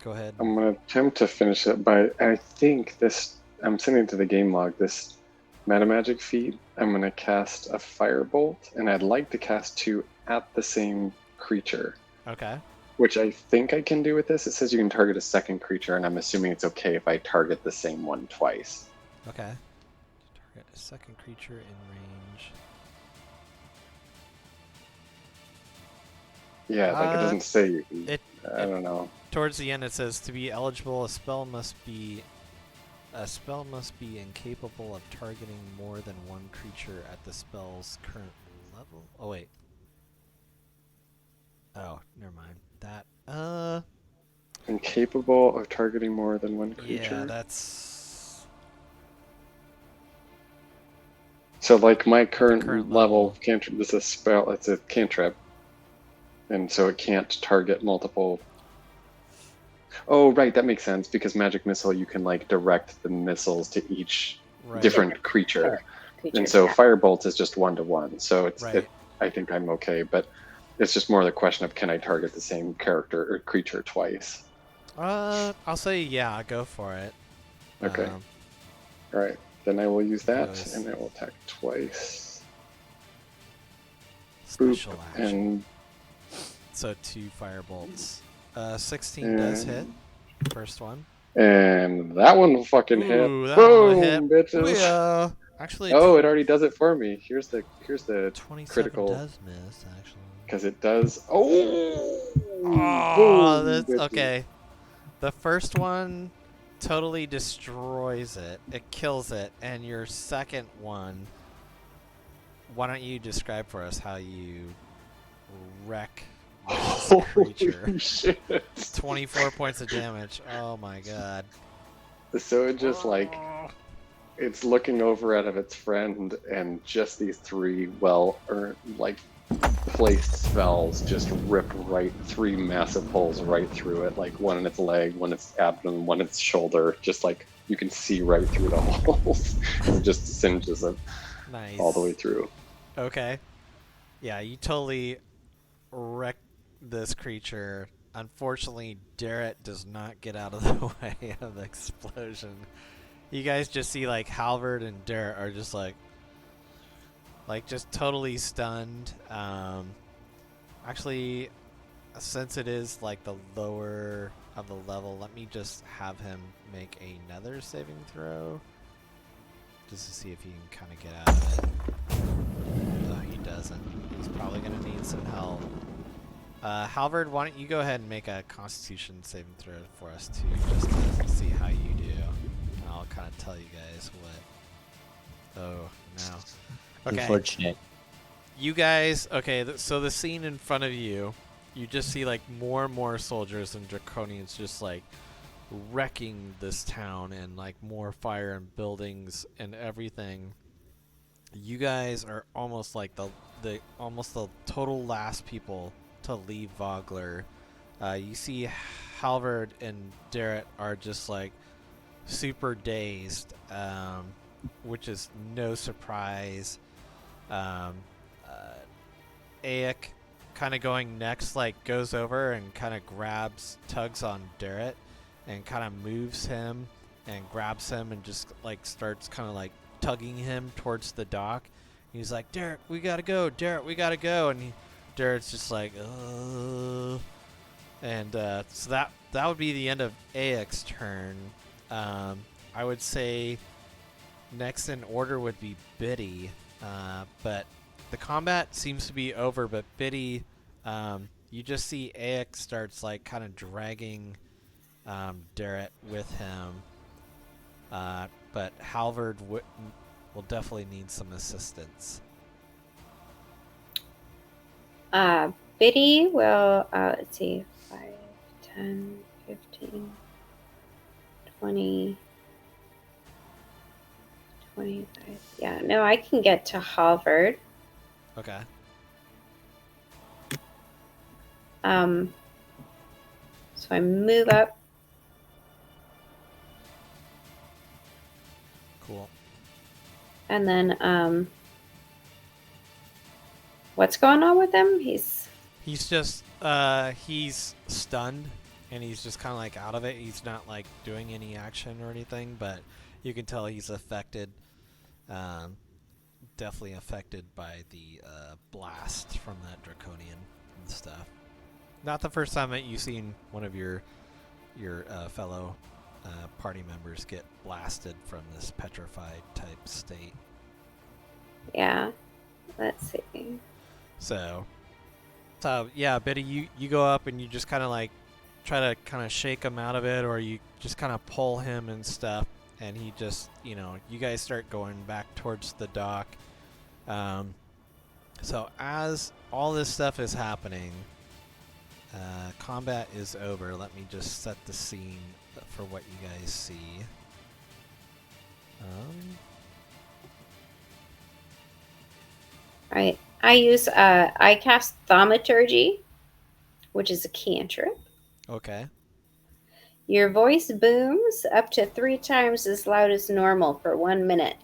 Go ahead. I'm gonna attempt to finish it, but I think this. I'm sending to the game log this meta magic feat. I'm gonna cast a firebolt, and I'd like to cast 2 at the same creature. Okay. Which I think I can do with this. It says you can target a second creature, and I'm assuming it's okay if I target the same one twice. Okay. Target a second creature in range. Yeah, like it doesn't say you can. I don't know. Towards the end, it says to be eligible, a spell must be incapable of targeting more than one creature at the spell's current level. Oh wait. Oh, never mind. That Incapable of targeting more than one creature. Yeah, that's. So, like my current current level cantrip, this is a spell. It's a cantrip, and so it can't target multiple. Oh, right, that makes sense because magic missile, you can like direct the missiles to each different creature, and so firebolt is just 1-to-1. So it's. I think I'm okay, but it's just more the question of can I target the same character or creature twice? I'll say yeah. Go for it. Okay. All right. Then I will use that, and I will attack twice. Special Boop, action. and so 2 firebolts. 16 does hit. First one. And that one will fucking hit. That Boom, one hit. bitches. Yeah. Actually, oh, it already does it for me. Here's the 27 critical. does miss actually. Because it does. Oh, boom, that's bitches. okay. The first one totally destroys it. It kills it, and your second one. Why don't you describe for us how you wreck this creature? Holy shit. 24 points of damage. Oh my god. So it just like it's looking over at its friend, and just these 3 placed spells just rip 3 massive holes right through it, like one in its leg, one in its abdomen, one in its shoulder. Just like you can see right through the holes. It just singes it all the way through. Okay. Yeah, you totally wreck this creature. Unfortunately, Derek does not get out of the way of the explosion. You guys just see like Halvard and Derek are just like just totally stunned. Actually, since it is like the lower of the level, let me just have him make another saving throw just to see if he can kind of get out of it. No, he doesn't. He's probably going to need some help. Halvard, why don't you go ahead and make a Constitution saving throw for us too, just to see how you do. And I'll kind of tell you guys what. Oh, no. Okay. Unfortunate. You guys, okay, so the scene in front of you, you just see like more and more soldiers and Draconians just like wrecking this town, and like more fire and buildings and everything. You guys are almost like the total last people to leave Vogler. You see Halvard and Derek are just like super dazed, which is no surprise. Aik kind of going next, like goes over and kind of tugs on Derek and kind of moves him and grabs him and just like starts kind of like tugging him towards the dock. He's like, Derek, we gotta go. Derek, we gotta go. And Derek's just like, and so that would be the end of Aik's turn. I would say next in order would be Biddy, but the combat seems to be over. But Biddy, you just see Aik starts like kind of dragging Derek with him, but Halvard will definitely need some assistance. Biddy will, let's see, 5, 10, 15, 20, 25. Yeah, no, I can get to Halvard. Okay. So I move up. Cool. And then, what's going on with him? He's just he's stunned, and he's just kind of like out of it. He's not like doing any action or anything, but you can tell he's affected. Definitely affected by the blast from that draconian and stuff. Not the first time that you've seen one of your fellow party members get blasted from this petrified type state. Yeah. Let's see. So yeah, Biddy, you go up and you just kind of like try to kind of shake him out of it, or you just kind of pull him and stuff, and he just, you guys start going back towards the dock. So as all this stuff is happening, combat is over. Let me just set the scene for what you guys see. Alright. I cast Thaumaturgy, which is a cantrip. Okay. Your voice booms up to 3 times as loud as normal for 1 minute.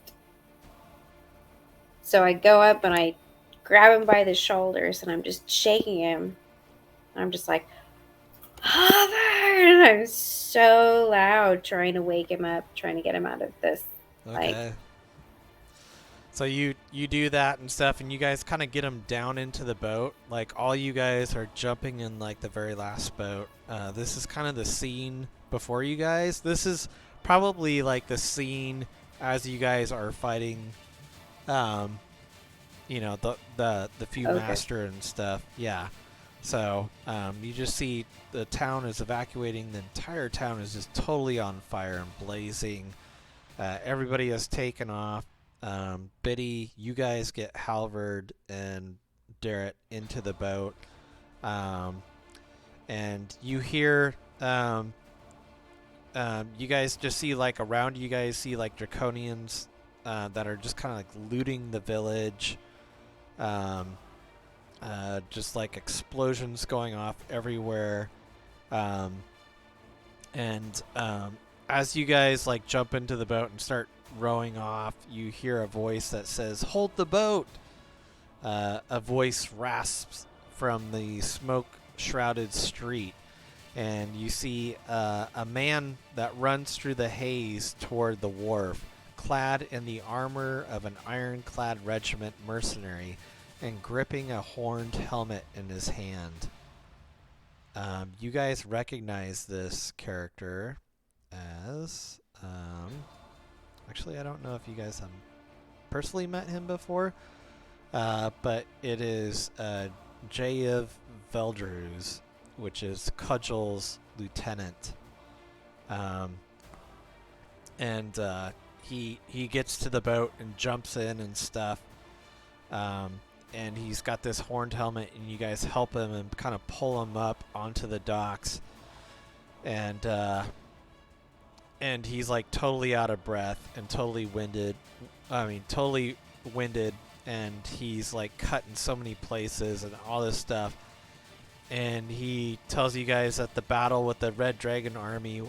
So I go up and I grab him by the shoulders and I'm just shaking him. I'm just like, Harvard! And I'm so loud trying to wake him up, trying to get him out of this. Okay. So you do that and stuff, and you guys kind of get him down into the boat. Like, all you guys are jumping in like the very last boat. This is kind of the scene before you guys. This is probably like the scene as you guys are fighting. The few master and stuff. Yeah. So you just see the town is evacuating. The entire town is just totally on fire and blazing. Everybody has taken off. Biddy, you guys get Halvard and Darrett into the boat. And you hear, you guys just see, like, around you guys see, like, draconians that are just kind of, like, looting the village. Just, like, explosions going off everywhere. As you guys, like, jump into the boat and start rowing off, you hear a voice that says, "Hold the boat!" A voice rasps from the smoke-shrouded street, and you see a man that runs through the haze toward the wharf, clad in the armor of an ironclad regiment mercenary and gripping a horned helmet in his hand. You guys recognize this character as... actually, I don't know if you guys have personally met him before, but it is J.F. Veldrews, which is Cudgel's lieutenant. He gets to the boat and jumps in and stuff. And he's got this horned helmet, and you guys help him and kind of pull him up onto the docks. And he's like totally out of breath and totally winded, and he's like cut in so many places and all this stuff. And he tells you guys that the battle with the Red Dragon Army,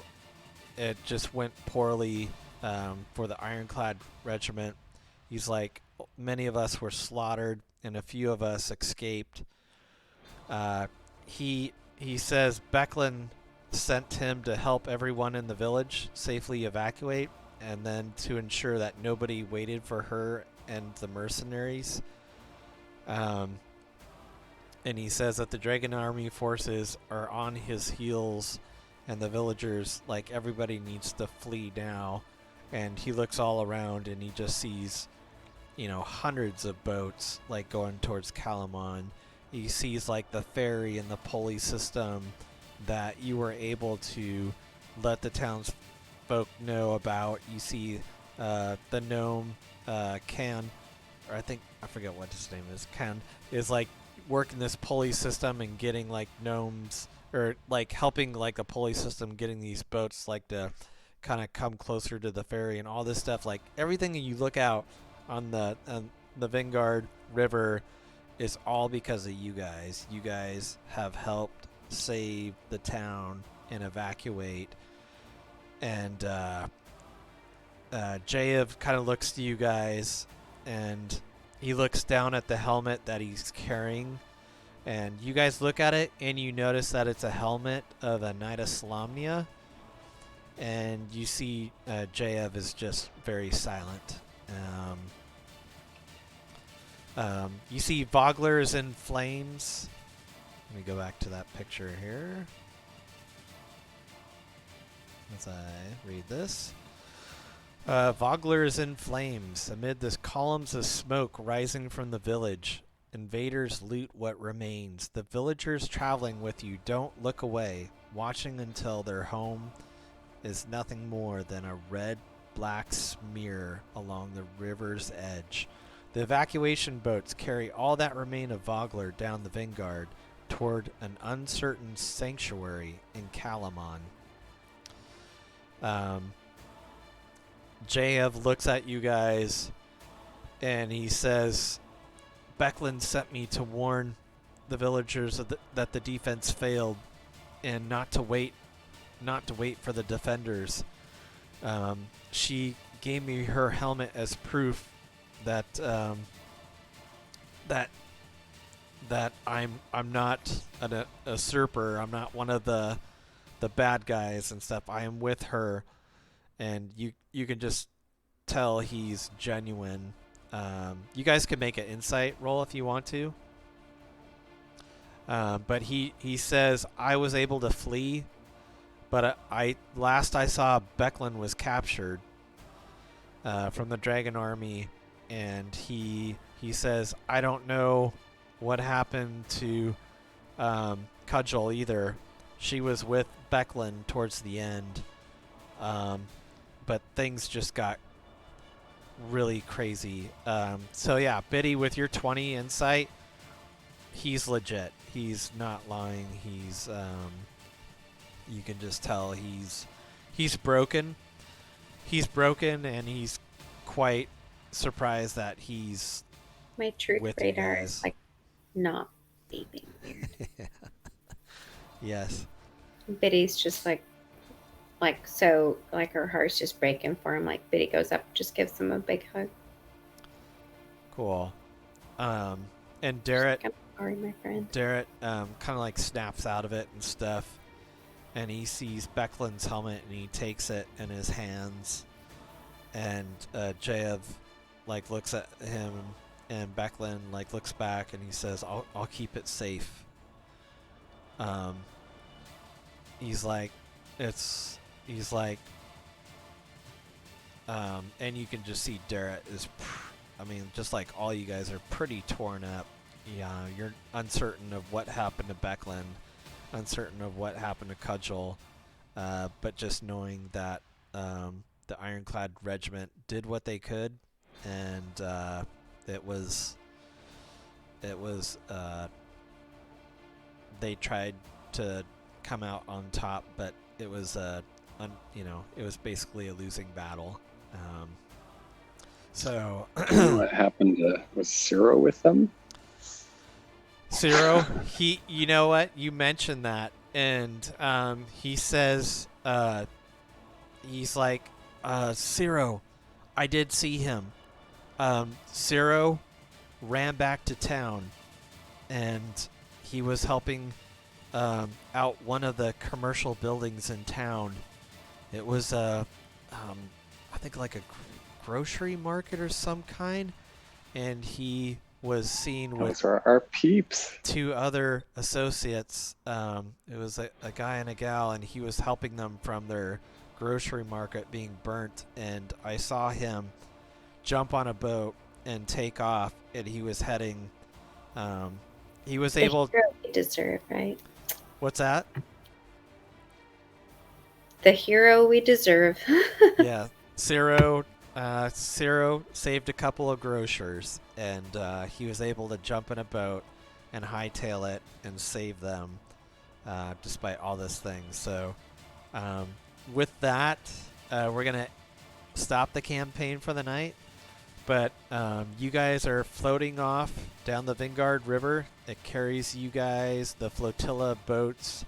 it just went poorly for the Ironclad Regiment. He's like, many of us were slaughtered and a few of us escaped. He says Becklin sent him to help everyone in the village safely evacuate, and then to ensure that nobody waited for her and the mercenaries. And he says that the Dragon Army forces are on his heels, and the villagers, like, everybody needs to flee now. And he looks all around and he just sees, hundreds of boats, like, going towards Calamon. He sees, like, the ferry and the pulley system that you were able to let the townsfolk know about. You see the gnome, Can, or I forget what his name is, Can, is, like, working this pulley system and getting like gnomes, or like helping like a pulley system getting these boats like to kind of come closer to the ferry and all this stuff. Like everything that you look out on the Vanguard River is all because of you guys. You guys have helped save the town and evacuate. And Jayev kind of looks to you guys, and he looks down at the helmet that he's carrying, and you guys look at it, and you notice that it's a helmet of a Knight of Solamnia, and you see Jayev is just very silent. You see Vogler is in flames. Let me go back to that picture here as I read this. Vogler is in flames amid the columns of smoke rising from the village. Invaders loot what remains. The villagers traveling with you don't look away, watching until their home is nothing more than a red-black smear along the river's edge. The evacuation boats carry all that remain of Vogler down the Vanguard toward an uncertain sanctuary in Kalamon. Jayev looks at you guys and he says, Becklin sent me to warn the villagers that the defense failed and not to wait for the defenders. She gave me her helmet as proof that I'm not a usurper. I'm not one of the bad guys and stuff. I am with her, and you can just tell he's genuine. You guys can make an insight roll if you want to. But he says, I was able to flee, but last I saw, Becklin was captured from the dragon army, and he says, I don't know what happened to Cudgel either. She was with Becklin towards the end, but things just got really crazy. So yeah, Biddy, with your 20 insight, he's legit. He's not lying. He's you can just tell he's broken. He's broken, and he's quite surprised that he's My truth with you radar guys. is like not beeping. Yes. Biddy's just like so, like her heart's just breaking for him. Like Biddy goes up, just gives him a big hug. Cool. And She's Darrett, like, I'm sorry, my friend. kind of like snaps out of it and stuff, and he sees Becklin's helmet and he takes it in his hands, and Jayev like looks at him, and Becklin like looks back and he says, I'll keep it safe. He's like, and you can just see Darrett is, just like all you guys are pretty torn up. Yeah, you're uncertain of what happened to Becklin, uncertain of what happened to Cudgel, but just knowing that the Ironclad Regiment did what they could, and it was they tried to come out on top, but it was it was basically a losing battle. So What happened was Ciro with them? Ciro, you know what? You mentioned that, and he says, he's like, Ciro, I did see him. Ciro ran back to town, and he was helping out one of the commercial buildings in town. It was I think like a grocery market or some kind, and he was seen with Those are our peeps. two other associates. It was a guy and a gal, and he was helping them from their grocery market being burnt, and I saw him jump on a boat and take off, and he was heading he was able. The hero we deserve, right? What's that? The hero we deserve. Yeah, Ciro saved a couple of grocers, and he was able to jump in a boat and hightail it and save them, despite all this thing. So, with that, we're gonna stop the campaign for the night. But you guys are floating off down the Vingard River. It carries you guys, the flotilla boats,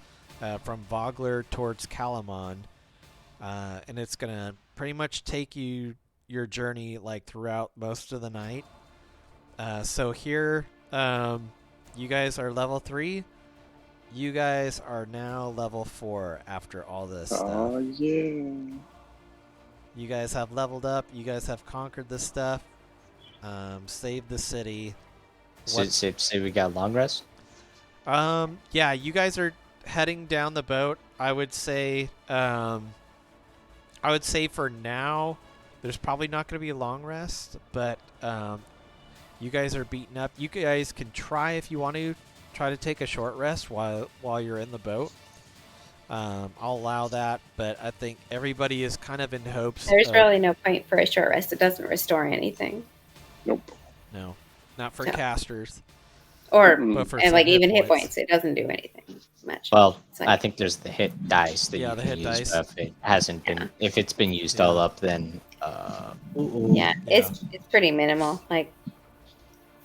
from Vogler towards Kalamon. And it's going to pretty much take you your journey like throughout most of the night. So here, you guys are level 3. You guys are now level 4 after all this stuff. Oh, yeah. You guys have leveled up. You guys have conquered this stuff. Saved the city. So we got long rest? Yeah, you guys are heading down the boat. I would say for now, there's probably not going to be a long rest, but you guys are beaten up. You guys can try if you want to try to take a short rest while you're in the boat. I'll allow that, but I think everybody is kind of in hopes. There's really no point for a short rest. It doesn't restore anything. Nope. No, not for So. casters. Or But for and some like hit even hit points. points, it doesn't do anything much. Well, It's like- I think there's the hit dice that Yeah, you the can hit use. dice. But if it hasn't been, if it's been used Yeah. all up, then yeah, it's pretty minimal. Like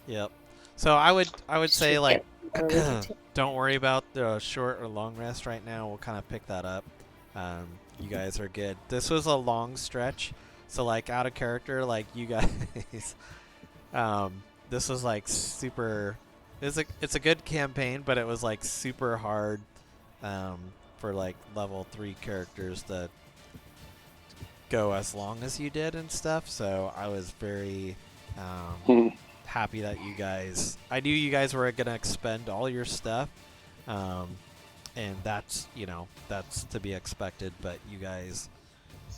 Yep. So I would say should like get a little bit. don't worry about the short or long rest right now. We'll kind of pick that up. You guys are good. This was a long stretch, so like out of character, like you guys, this was like super. It's a good campaign, but it was like super hard for like level 3 characters to go as long as you did and stuff. So I was very happy that you guys. I knew you guys were gonna expend all your stuff. And that's to be expected, but you guys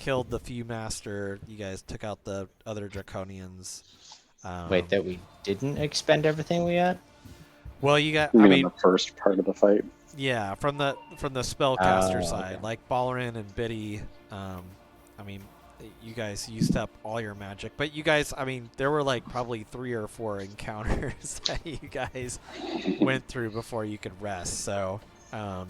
killed the Few Master. You guys took out the other Draconians. wait, that we didn't expend everything we had? Well, you got. You I mean mean, in the first part of the fight? yeah, from the spellcaster Oh, side, okay. like Ballerin and Biddy. I mean, you guys used up all your magic, but you guys. I mean, there were like probably 3 or 4 encounters that you guys went through before you could rest. So. And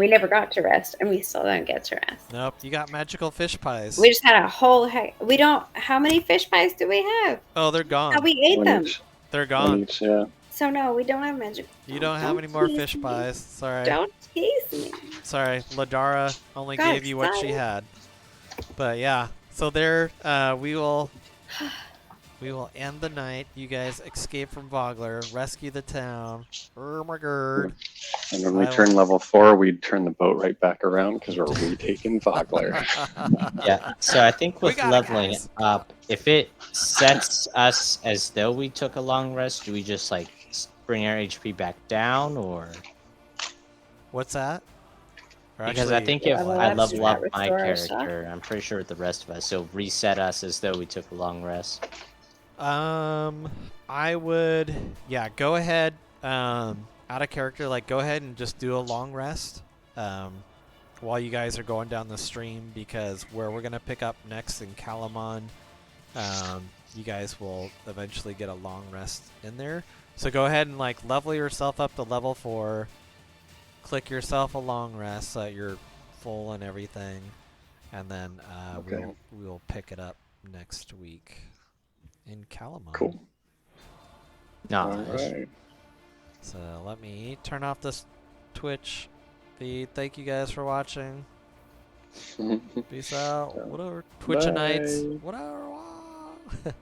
we never got to rest, and we still don't get to rest. Nope, you got magical fish pies. We just had a whole we don't. How many fish pies do we have? Oh, they're gone. How we ate One them? each. They're One gone. each, yeah. So no, we don't have magic. You don't have any more tease fish me. pies. Sorry. Don't tease me. Sorry. Ladara only God, gave you what she sorry. had. But yeah, so there we will end the night. You guys escape from Vogler, rescue the town. Oh my god. And when we I turn level 4, we'd turn the boat right back around because we're retaking Vogler. Yeah. So I think We with got it, leveling guys. up, if it sets us as though we took a long rest, do we just like bring our HP back down, or What's that? Or because I actually- think if Level I up, level should up that my restore our stuff? character, I'm pretty sure with the rest of us, it'll reset us as though we took a long rest. I would, yeah, go ahead, out of character, like, go ahead and just do a long rest, while you guys are going down the stream, because where we're gonna pick up next in Kalamon, you guys will eventually get a long rest in there. So go ahead and, like, level yourself up to level 4, click yourself a long rest so that you're full and everything, and then, Okay. we'll pick it up next week in Kalamon. Cool. No. All right. So let me turn off this Twitch feed. Thank you guys for watching. Peace out. Yeah. Whatever. Twitch nights. Bye. Whatever.